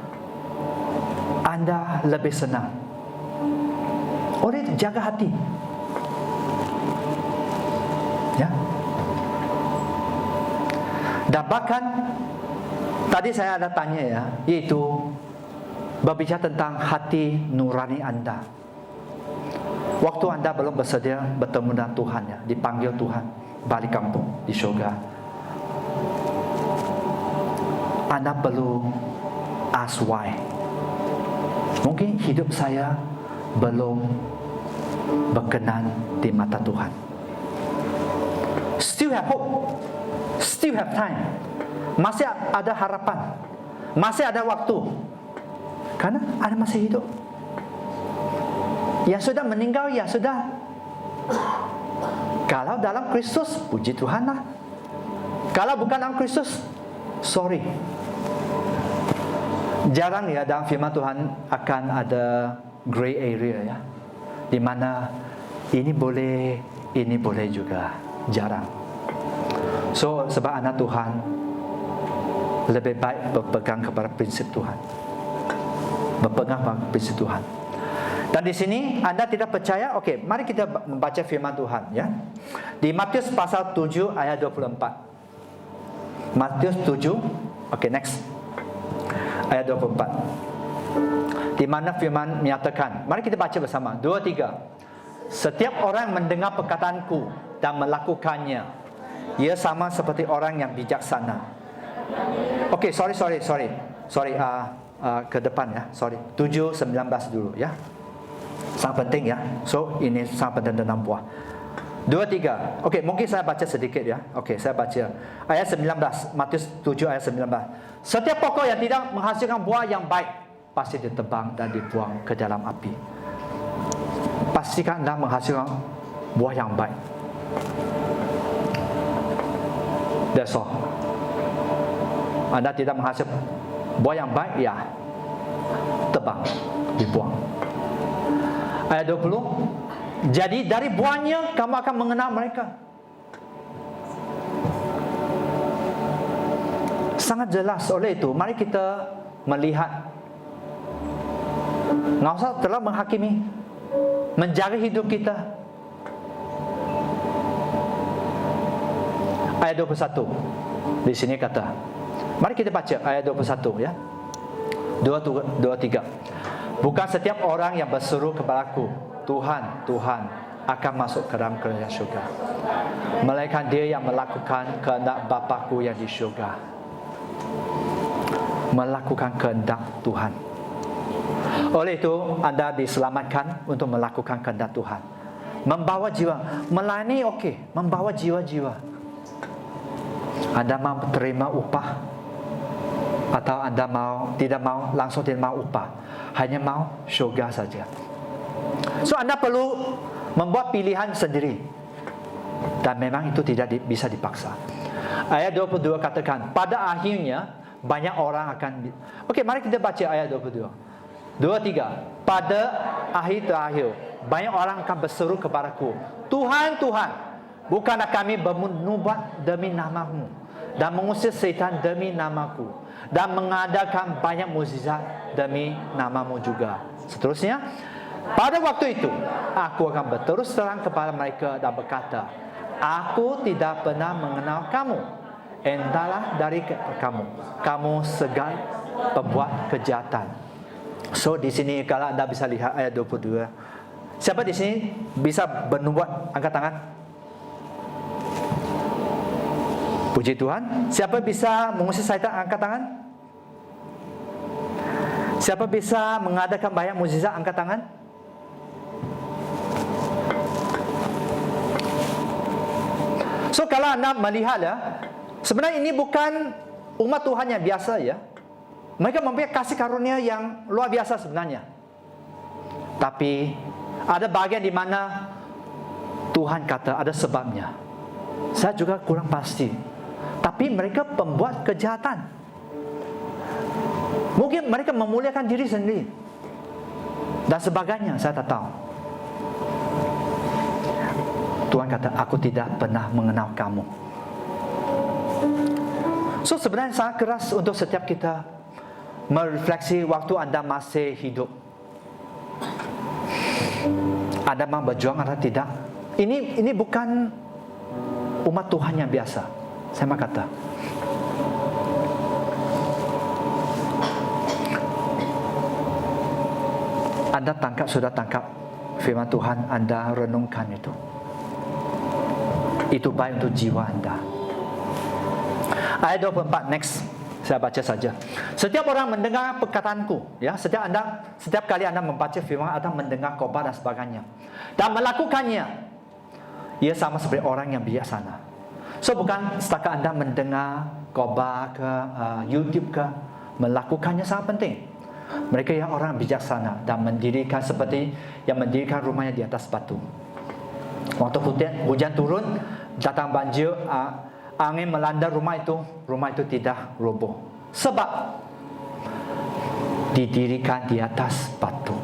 Anda lebih senang. Oleh itu jaga hati. Ya. Dan bahkan tadi saya ada tanya ya, yaitu berbicara tentang hati nurani Anda. Waktu Anda belum bersedia bertemu dengan Tuhan ya, dipanggil Tuhan balik kampung di syurga, Anda perlu ask why. Mungkin hidup saya belum berkenan di mata Tuhan. Still have hope. Still have time. Masih ada harapan. Masih ada waktu. Karena ada masih hidup. Yang sudah meninggal, ya sudah. Kalau dalam Kristus, puji Tuhan lah. Kalau bukan dalam Kristus, sorry. Jarang ya dalam firman Tuhan akan ada gray area ya, di mana ini boleh juga. Jarang. So sebab anak Tuhan lebih baik berpegang kepada prinsip Tuhan, berpegang pada prinsip Tuhan. Dan di sini anda tidak percaya, okey, mari kita membaca firman Tuhan ya. Di Matius pasal 7 ayat 24. Matius 7, okey, next. Ayat 24. Di mana firman menyatakan, mari kita baca bersama. 2, 3. Setiap orang mendengar perkataanku dan melakukannya, ia sama seperti orang yang bijaksana. Okey, sorry. Ke depan ya, sorry. 7, 19 dulu ya. Sangat penting ya. So ini sangat penting dalam buah. 2, 3. Okey, mungkin saya baca sedikit ya. Okey, saya baca ayat 19, Matius 7 ayat 19. Setiap pokok yang tidak menghasilkan buah yang baik pasti ditebang dan dibuang ke dalam api. Pastikan anda menghasilkan buah yang baik. That's all. Anda tidak menghasilkan buah yang baik, ya tebang, dibuang. Ayat 20. Jadi dari buahnya kamu akan mengenal mereka. Sangat jelas. Oleh itu, mari kita melihat. Nggak usah terlalu menghakimi. Menjaga hidup kita. Ayat 21. Di sini kata. Mari kita baca ayat 21 ya. 2, 3. Bukan setiap orang yang berseru kepadaku, Tuhan, Tuhan, akan masuk ke dalam kerajaan syurga, melainkan dia yang melakukan kehendak Bapa-Ku yang di syurga. Melakukan kehendak Tuhan. Oleh itu, anda diselamatkan untuk melakukan kehendak Tuhan. Membawa jiwa, melayani okey, membawa jiwa-jiwa. Anda mau terima upah, atau anda tidak mau upah, hanya mau syurga saja. So anda perlu membuat pilihan sendiri, dan memang itu tidak bisa dipaksa. Ayat 22 katakan, pada akhirnya banyak orang akan. Okey, mari kita baca ayat 22. 2, 3. Pada akhir terakhir banyak orang akan berseru kepadaku, Tuhan, Tuhan, bukanlah kami bernubuat demi nama-Mu dan mengusir setan demi nama-Ku dan mengadakan banyak mukjizat demi nama-Mu juga. Seterusnya, pada waktu itu aku akan berterus terang kepada mereka dan berkata, aku tidak pernah mengenal kamu. Entahlah dari kamu segala pembuat kejahatan. So di sini kalau anda bisa lihat ayat 22. Siapa di sini bisa bernubuat? Angkat tangan. Puji Tuhan. Siapa bisa mengusir syaitan? Angkat tangan. Siapa bisa mengadakan banyak mukjizat? Angkat tangan. So kalau anda melihat ya, sebenarnya ini bukan umat Tuhan yang biasa ya. Mereka mempunyai kasih karunia yang luar biasa sebenarnya. Tapi ada bagian di mana Tuhan kata ada sebabnya. Saya juga kurang pasti. Tapi mereka pembuat kejahatan. Mungkin mereka memuliakan diri sendiri dan sebagainya, saya tak tahu. Tuhan kata, aku tidak pernah mengenal kamu. So sebenarnya sangat keras untuk setiap kita merefleksi waktu anda masih hidup. Anda mau berjuang atau tidak? Ini bukan umat Tuhan yang biasa. Saya mau kata. Anda sudah tangkap firman Tuhan, anda renungkan itu. Itu baik untuk jiwa anda. Ayat 24, next. Saya baca saja. Setiap orang mendengar perkataanku, ya, setiap kali anda membaca firman, anda mendengar khotbah dan sebagainya, dan melakukannya, ia sama seperti orang yang bijaksana. So bukan setakat anda mendengar khotbah ke YouTube ke, melakukannya sangat penting. Mereka yang orang bijaksana dan mendirikan seperti yang mendirikan rumahnya di atas batu. Waktu hujan turun, datang banjir, angin melanda rumah itu tidak roboh. Sebab didirikan di atas batu.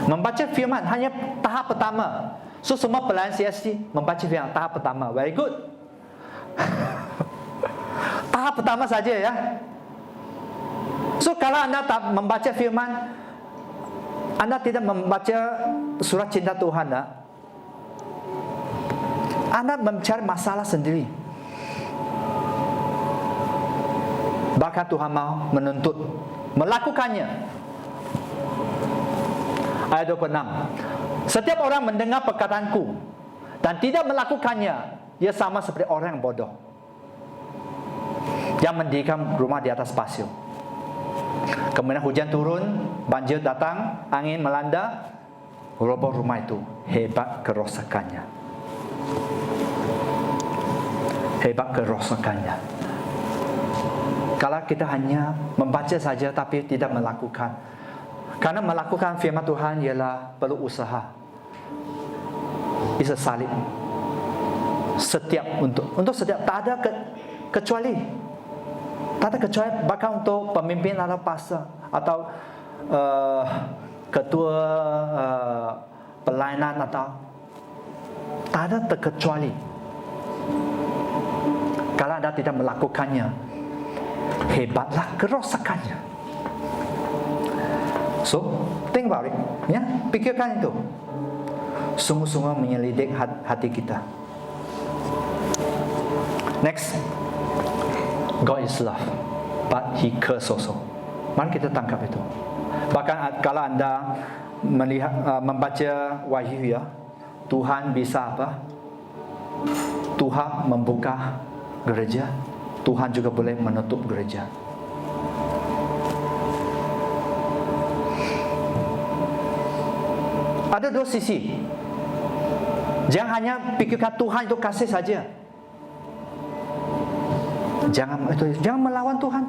Membaca firman hanya tahap pertama. So semua pelayan CSC membaca firman tahap pertama. Very good. Tahap pertama saja ya. So kalau anda tak membaca firman, anda tidak membaca surat cinta Tuhan, anda mencari masalah sendiri. Bahkan Tuhan mau menuntut melakukannya. Ayat 26. Setiap orang mendengar perkataanku dan tidak melakukannya, ia sama seperti orang yang bodoh yang mendirikan rumah di atas pasir. Kemudian hujan turun, banjir datang, angin melanda, roboh rumah itu. Hebat kerosakannya. Hebat kerosakannya. Kalau kita hanya membaca saja tapi tidak melakukan, karena melakukan firman Tuhan ialah perlu usaha. Bisa salib. Setiap untuk setiap, tak ada kecuali. Tak ada kecuali bahkan untuk pemimpin atau pastor atau ketua pelayanan atau tak ada terkecuali. Kalau anda tidak melakukannya, hebatlah kerosakannya. So, think about it, ya, pikirkan itu. Sungguh-sungguh menyelidik hati kita. Next, God is love, but He cares also. Mari kita tangkap itu. Bahkan kalau anda melihat, membaca Wahyu, ya, Tuhan bisa apa? Tuhan membuka gereja, Tuhan juga boleh menutup gereja. Ada dua sisi. Jangan hanya pikirkan Tuhan itu kasih saja. Jangan melawan Tuhan.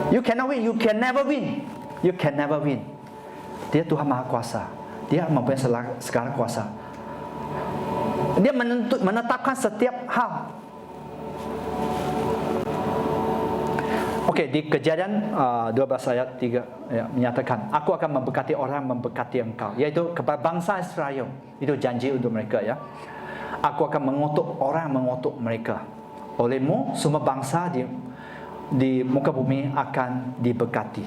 You cannot win. You can never win. You can never win. Dia Tuhan Maha Kuasa. Dia mempunyai segala kuasa. Dia menetapkan setiap hal. Okey, di Kejadian 12 ayat 3 ya, menyatakan, aku akan memberkati orang memberkati engkau, iaitu kepada bangsa Israel. Itu janji untuk mereka, ya. Aku akan mengutuk orang mengutuk mereka. Olehmu semua bangsa di muka bumi akan diberkati.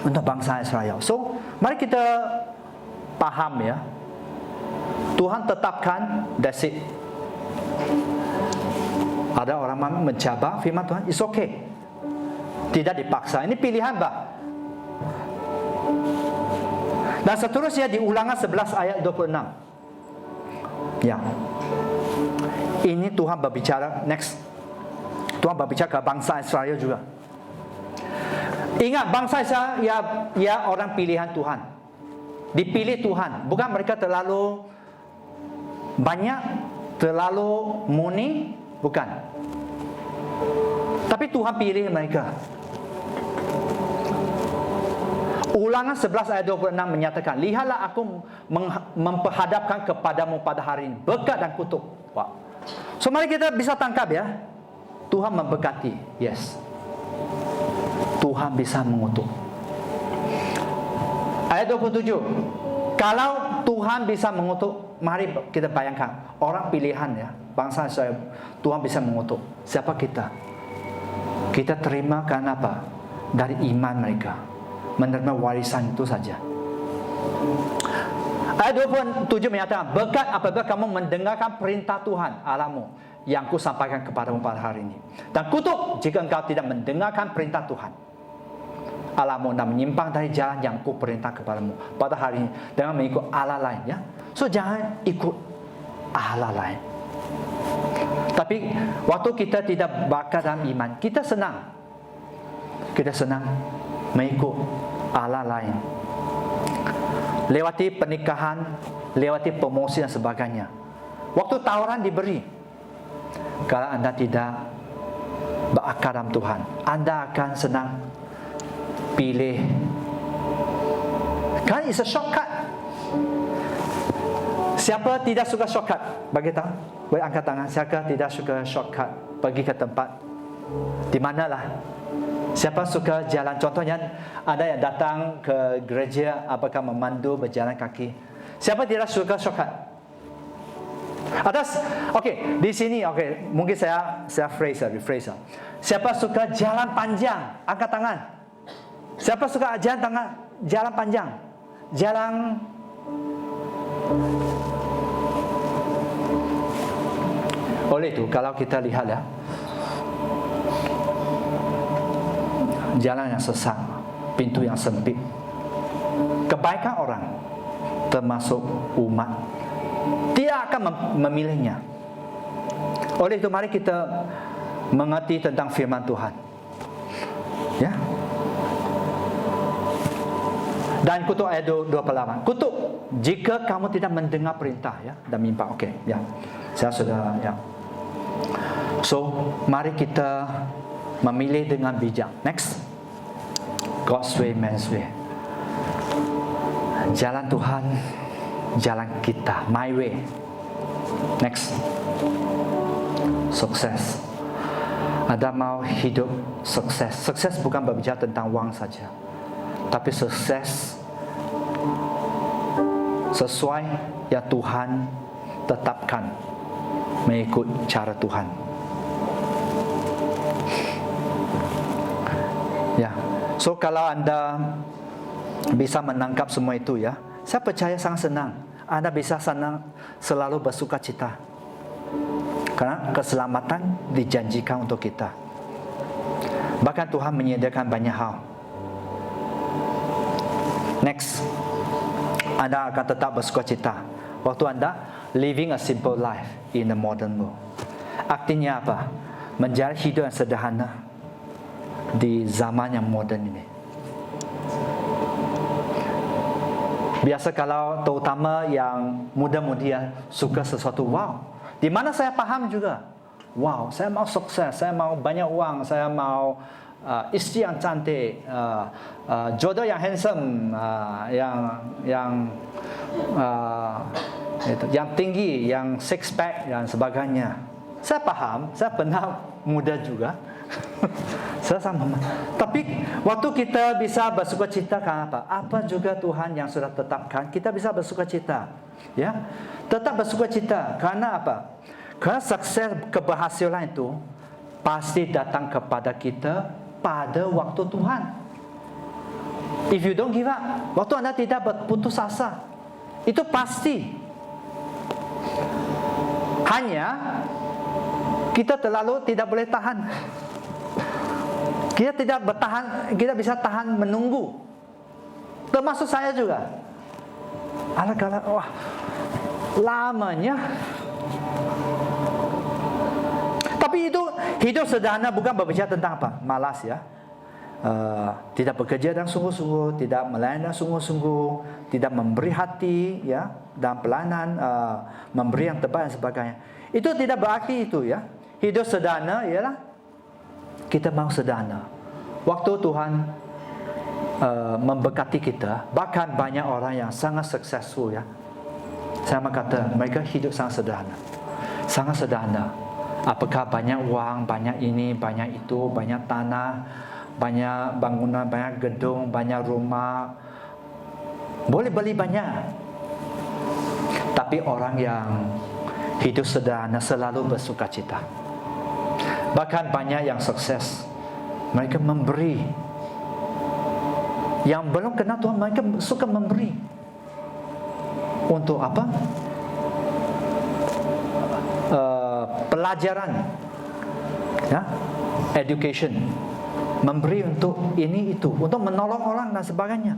Untuk bangsa Israel. So, mari kita paham, ya. Tuhan tetapkan, that's it. Ada orang mencabar firman Tuhan, it's okay. Tidak dipaksa. Ini pilihan, Pak. Dan seterusnya di Ulangan 11 ayat 26. Ya. Ini Tuhan berbicara, next. Tuhan berbicara ke bangsa Israel juga. Ingat, bangsa Israel ya orang pilihan Tuhan. Dipilih Tuhan. Bukan mereka terlalu banyak, terlalu murni, bukan. Tapi Tuhan pilih mereka. Ulangan 11 ayat 26 menyatakan, lihatlah aku memperhadapkan kepadamu pada hari ini berkat dan kutuk. Wah. So mari kita bisa tangkap, ya. Tuhan memberkati. Yes. Tuhan bisa mengutuk. Ayat 27. Kalau Tuhan bisa mengutuk, mari kita bayangkan orang pilihan, ya, bangsa Israel, Tuhan bisa mengutuk. Siapa kita? Kita terima karena apa? Dari iman mereka. Menerima warisan itu saja. Ayat 27 menyatakan, berkat apabila kamu mendengarkan perintah Tuhan Allahmu yang ku sampaikan kepadamu pada hari ini. Dan kutuk jika engkau tidak mendengarkan perintah Tuhan Allahmu dan menyimpang dari jalan yang ku perintah kepadamu pada hari ini dengan mengikut Allah lain, ya. So jangan ikut Allah lain. Tapi waktu kita tidak bakar dalam iman, kita senang. Kita senang mengikut Allah lain. Lewati pernikahan, lewati promosi dan sebagainya. Waktu tawaran diberi, kalau anda tidak berakar dalam Tuhan, anda akan senang pilih. Kan it's a shortcut. Siapa tidak suka shortcut? Bagi tahu, boleh angkat tangan. Siapa tidak suka shortcut? Pergi ke tempat di manalah. Siapa suka jalan? Contohnya ada yang datang ke gereja, apakah memandu berjalan kaki. Siapa tidak suka shortcut? Atas, okey, di sini, okey, mungkin saya rephrase. Siapa suka jalan panjang? Angkat tangan. Siapa suka jalan panjang? Jalan. Oleh itu, kalau kita lihat ya, jalan yang sesat, pintu yang sempit, kebaikan orang, termasuk umat, tidak akan memilihnya. Oleh itu, mari kita mengerti tentang firman Tuhan. Ya. Dan kutuk ayat 28. Kutuk jika kamu tidak mendengar perintah, ya, dan mimpi. Okey, ya. Saya sudah, ya. So, mari kita memilih dengan bijak. Next. God's way, man's way. Jalan Tuhan, jalan kita, my way. Next. Sukses. Anda mau hidup sukses. Sukses bukan berbicara tentang wang saja, tapi sukses sesuai yang Tuhan tetapkan, mengikut cara Tuhan. Ya, so kalau anda bisa menangkap semua itu, ya, saya percaya sangat senang. Anda bisa senang, selalu bersuka cita, karena keselamatan dijanjikan untuk kita. Bahkan Tuhan menyediakan banyak hal. Next, anda akan tetap bersuka cita waktu anda living a simple life in the modern world. Artinya apa? Menjalani hidup yang sederhana di zaman yang moden ini. Biasa kalau terutama yang muda-mudi suka sesuatu wow. Di mana saya paham juga. Wow, saya mau sukses, saya mau banyak uang, saya mau istri yang cantik, jodoh yang handsome, yang tinggi, yang six pack dan sebagainya. Saya paham, saya pernah muda juga. Saya sama. Tapi waktu kita bisa bersuka cita, kenapa? Apa juga Tuhan yang sudah tetapkan, kita bisa bersuka cita. Ya, tetap bersuka cita. Karena apa? Karena sukses, keberhasilan itu pasti datang kepada kita pada waktu Tuhan. If you don't give up, waktu anda tidak berputus asa, itu pasti. Hanya kita terlalu tidak boleh tahan. Kita tidak bertahan, kita bisa tahan menunggu. Termasuk saya juga. Ala-kala, wah, lamanya. Tapi itu hidup sederhana bukan berbicara tentang apa? Malas, ya. Tidak bekerja dengan sungguh-sungguh, tidak melayani dengan sungguh-sungguh, tidak memberi hati, ya, dalam pelayanan, memberi yang terbaik dan sebagainya. Itu tidak berarti itu, ya. Hidup sederhana ialah kita mau sederhana. Waktu Tuhan memberkati kita, bahkan banyak orang yang sangat successful, ya. Saya kata mereka hidup sangat sederhana, sangat sederhana. Apakah banyak uang, banyak ini, banyak itu, banyak tanah, banyak bangunan, banyak gedung, banyak rumah, boleh beli banyak. Tapi orang yang hidup sederhana selalu bersuka cita. Bahkan banyak yang sukses, mereka memberi. Yang belum kenal Tuhan, mereka suka memberi. Untuk apa? Pelajaran, ya, education, memberi untuk ini itu, untuk menolong orang dan sebagainya.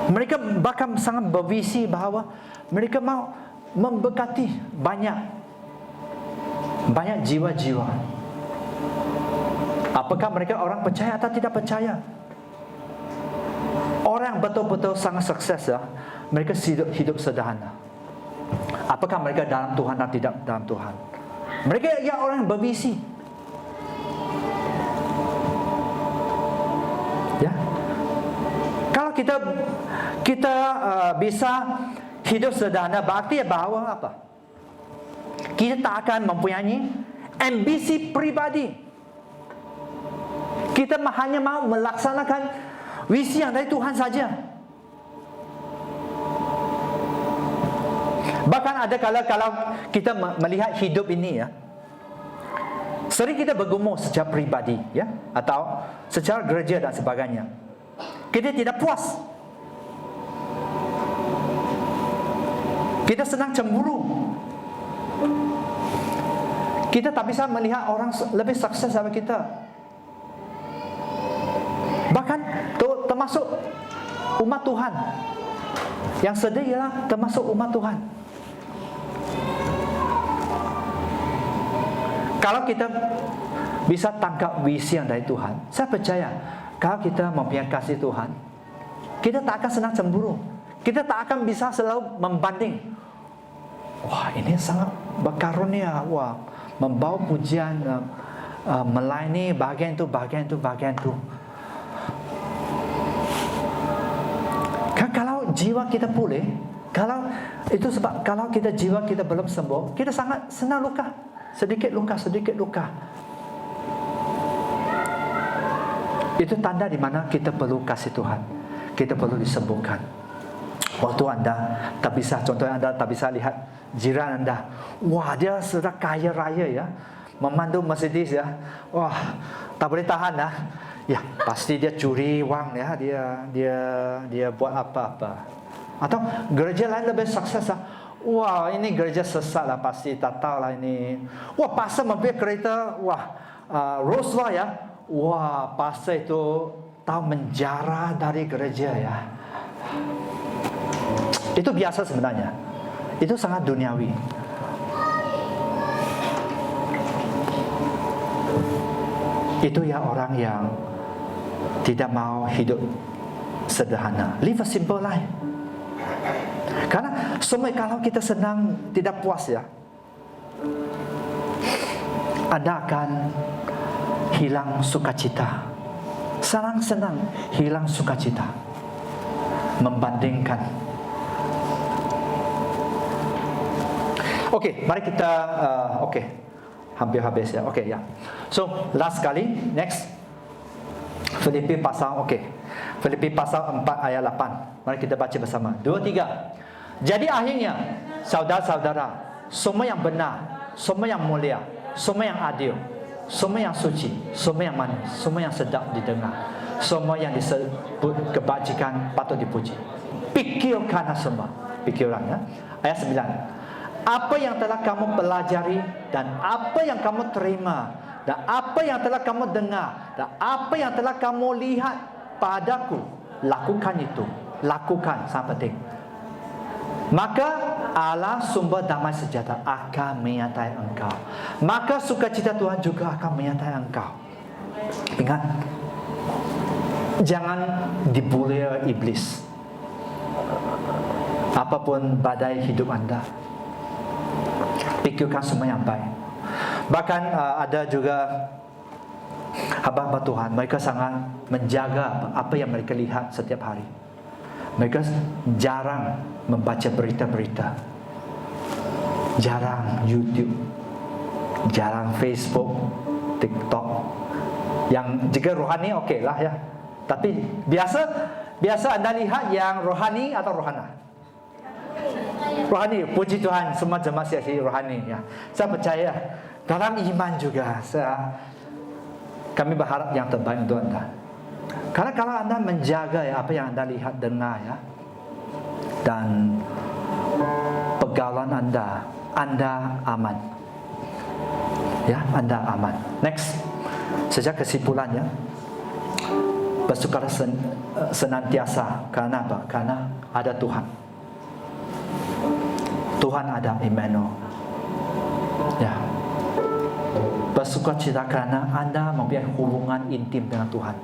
Mereka bahkan sangat bervisi bahawa mereka mau memberkati banyak jiwa-jiwa. Apakah mereka orang percaya atau tidak percaya? Orang yang betul-betul sangat sukses ya, mereka hidup sederhana. Apakah mereka dalam Tuhan atau tidak dalam Tuhan? Mereka ya orang yang bervisi. Ya. Kalau kita bisa hidup sederhana, berarti bahawa apa? Kita tak akan mempunyai ambisi pribadi. Kita hanya mau melaksanakan visi yang dari Tuhan saja. Bahkan ada kalau kita melihat hidup ini ya, sering kita bergumul secara pribadi ya, atau secara gereja dan sebagainya. Kita tidak puas. Kita senang cemburu. Kita tak bisa melihat orang lebih sukses daripada kita. Bahkan termasuk umat Tuhan. Yang sedih ialah termasuk umat Tuhan. Kalau kita bisa tangkap visi yang dari Tuhan, saya percaya kalau kita mempunyai kasih Tuhan, kita tak akan senang cemburu. Kita tak akan bisa selalu membanding. Wah, ini sangat berkarunia. Wah, membawa pujian, melayani bahagian itu. Kalau jiwa kita pulih, itu sebab kalau jiwa kita belum sembuh, kita sangat senang luka, sedikit luka. Itu tanda di mana kita perlu kasih Tuhan, kita perlu disembuhkan. Waktu anda tak bisa, contohnya anda tak bisa lihat jiran anda, wah dia sudah kaya raya ya, memandu Mercedes ya, wah tak boleh tahan lah. Ya, pasti dia curi wang ya, dia buat apa-apa. Atau gereja lain lebih sukses lah. Wah, ini gereja sesat lah, pasti tak tahu lah ini. Wah, pastor mempunyai kereta, wah, Rolls Royce ya. Wah, pastor itu tahu menjara dari gereja ya. Itu biasa sebenarnya. Itu sangat duniawi. Itu ya orang yang tidak mau hidup sederhana. Live a simple life. Karena semua kalau kita senang tidak puas ya, Anda akan hilang sukacita. Senang hilang sukacita. Membandingkan. Okey, mari kita hampir habis ya. Okey ya. So, last kali, next Filipi pasal Filipi pasal 4 ayat 8. Mari kita baca bersama. 2, 3. Jadi akhirnya, saudara-saudara, semua yang benar, semua yang mulia, semua yang adil, semua yang suci, semua yang manis, semua yang sedap didengar, semua yang disebut kebajikan patut dipuji. Pikirkanlah semua. Pikiran ya. Ayat 9. Apa yang telah kamu pelajari dan apa yang kamu terima dan apa yang telah kamu dengar dan apa yang telah kamu lihat padaku, lakukan itu. Lakukan, sangat penting. Maka Allah sumber damai sejahtera akan menyertai engkau. Maka sukacita Tuhan juga akan menyertai engkau. Ingat, jangan dibuli iblis. Apapun badai hidup anda, pikirkan semua yang baik. Bahkan ada juga hamba-hamba Tuhan, mereka sangat menjaga apa yang mereka lihat setiap hari. Mereka jarang membaca berita-berita, jarang YouTube, jarang Facebook, TikTok. Yang jika rohani okey lah ya. Tapi biasa anda lihat yang rohani atau rohana? Rohani, puji Tuhan, semua jemaat siasi rohani ya. Saya percaya dalam iman juga kami berharap yang terbaik untuk anda. Karena kalau anda menjaga ya apa yang anda lihat, dengar ya, dan pergaulan anda aman. Ya, anda aman. Next, sejak kesimpulannya, bersukalah senantiasa. Karena apa? Karena ada Tuhan. Tuhan ada Immanuel. Ya. Bersukacita karena Anda mempunyai hubungan intim dengan Tuhan.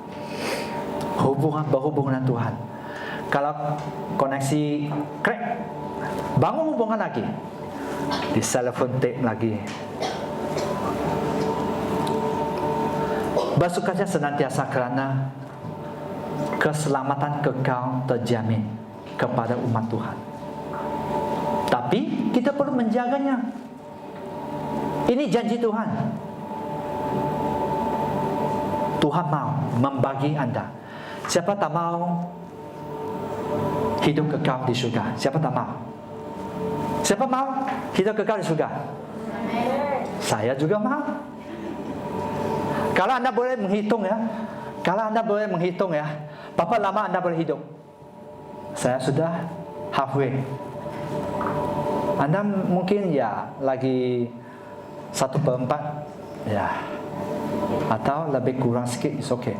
Berhubungan dengan Tuhan. Kalau koneksi crack, bangun hubungan lagi. Di telepon tape lagi. Bersukacita senantiasa kerana keselamatan kekal terjamin kepada umat Tuhan. Tapi kita perlu menjaganya. Ini janji Tuhan. Tuhan mau membagi Anda. Siapa tak mau hidup kekal di syurga? Siapa tak mau? Siapa mau hidup kekal di syurga? Saya juga mau. Kalau Anda boleh menghitung ya, berapa lama Anda boleh hidup? Saya sudah halfway. Anda mungkin ya lagi 1/4 ya, atau lebih kurang sikit, it's okay.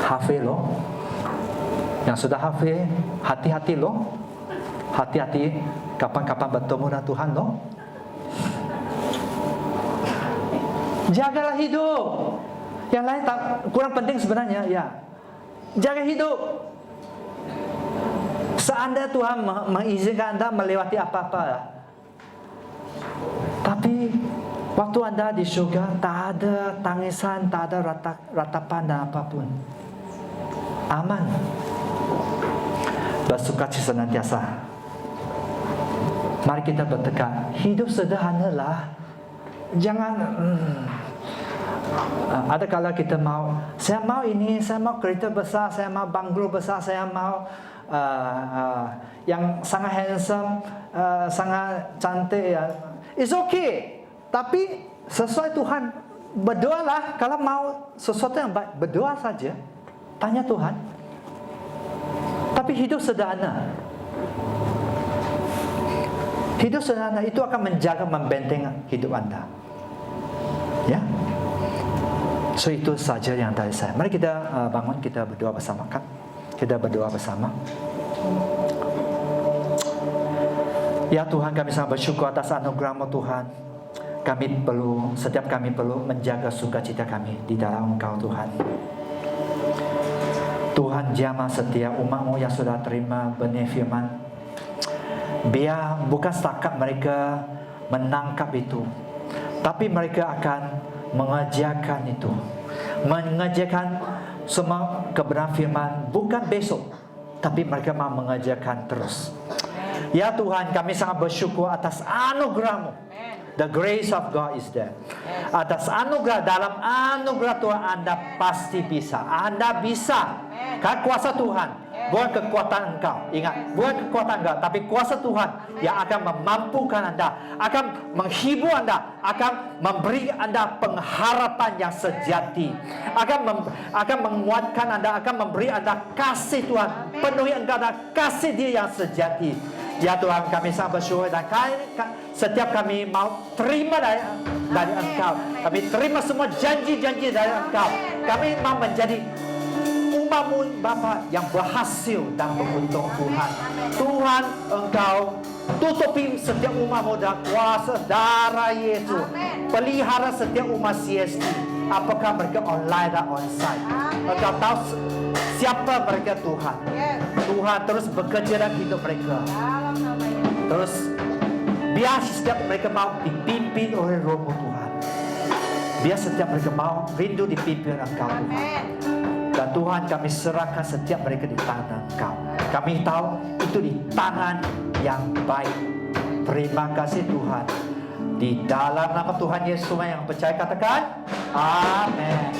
Halfway loh. Yang sudah halfway, hati-hati loh. Hati-hati kapan-kapan bertemu dengan Tuhan loh. Jagalah hidup. Yang lain tak kurang penting sebenarnya ya. Jaga hidup. Seandainya Tuhan mengizinkan Anda melewati apa-apa, tapi waktu Anda di syurga tak ada tangisan, tak ada ratapan dan apapun. Aman. Bersukacita senantiasa. Mari kita bertekad, hidup sederhanalah. Jangan ada kala kita mau, saya mau ini, saya mau kereta besar, saya mau banglo besar, saya mau yang sangat handsome, sangat cantik ya. It's okay. Tapi sesuai Tuhan, berdoalah. Kalau mau sesuatu yang baik, berdoa saja. Tanya Tuhan. Tapi hidup sederhana. Hidup sederhana itu akan menjaga, membenteng hidup Anda. Ya. So itu saja yang dari saya. Mari kita bangun, kita berdoa bersama kan? Kita berdoa bersama. Ya Tuhan, kami sangat bersyukur atas anugerah-Mu Tuhan. Setiap kami perlu menjaga sukacita kami di dalam Engkau Tuhan. Tuhan, jamah setiap umat-Mu yang sudah terima benih firman. Biar bukan setakat mereka menangkap itu, tapi mereka akan mengerjakan itu. Mengerjakan semua kebenaran firman, bukan besok, tapi mereka mau mengerjakan terus. Ya Tuhan, kami sangat bersyukur atas anugerah-Mu. The grace of God is there. Atas anugerah, dalam anugerah Tuhan Anda pasti bisa. Anda bisa. Kan kuasa Tuhan, bukan kekuatan engkau. Ingat, bukan kekuatan engkau, tapi kuasa Tuhan yang akan memampukan Anda, akan menghibur Anda, akan memberi Anda pengharapan yang sejati, akan menguatkan Anda, akan memberi Anda kasih Tuhan, penuhi Engkau dan kasih Dia yang sejati. Ya Tuhan, kami sangat bersyukur dan setiap kami mau terima dari Engkau. Kami terima semua janji-janji dari Engkau. Kami mau menjadi umat-Mu Bapa yang berhasil dan beruntung Tuhan. Tuhan, Engkau tutupi setiap umat-Mu dengan kuasa darah Yesus. Pelihara setiap umat CST. Apakah mereka online dan onsite. Engkau tahu siapa mereka Tuhan. Tuhan terus bekerja dalam hidup mereka. Terus biar setiap mereka mau dipimpin oleh Roh-Mu Tuhan. Biar setiap mereka mau rindu dipimpin Engkau Tuhan. Dan Tuhan, kami serahkan setiap mereka di tangan Engkau. Kami tahu itu di tangan yang baik. Terima kasih Tuhan. Di dalam nama Tuhan Yesus yang percaya katakan amin.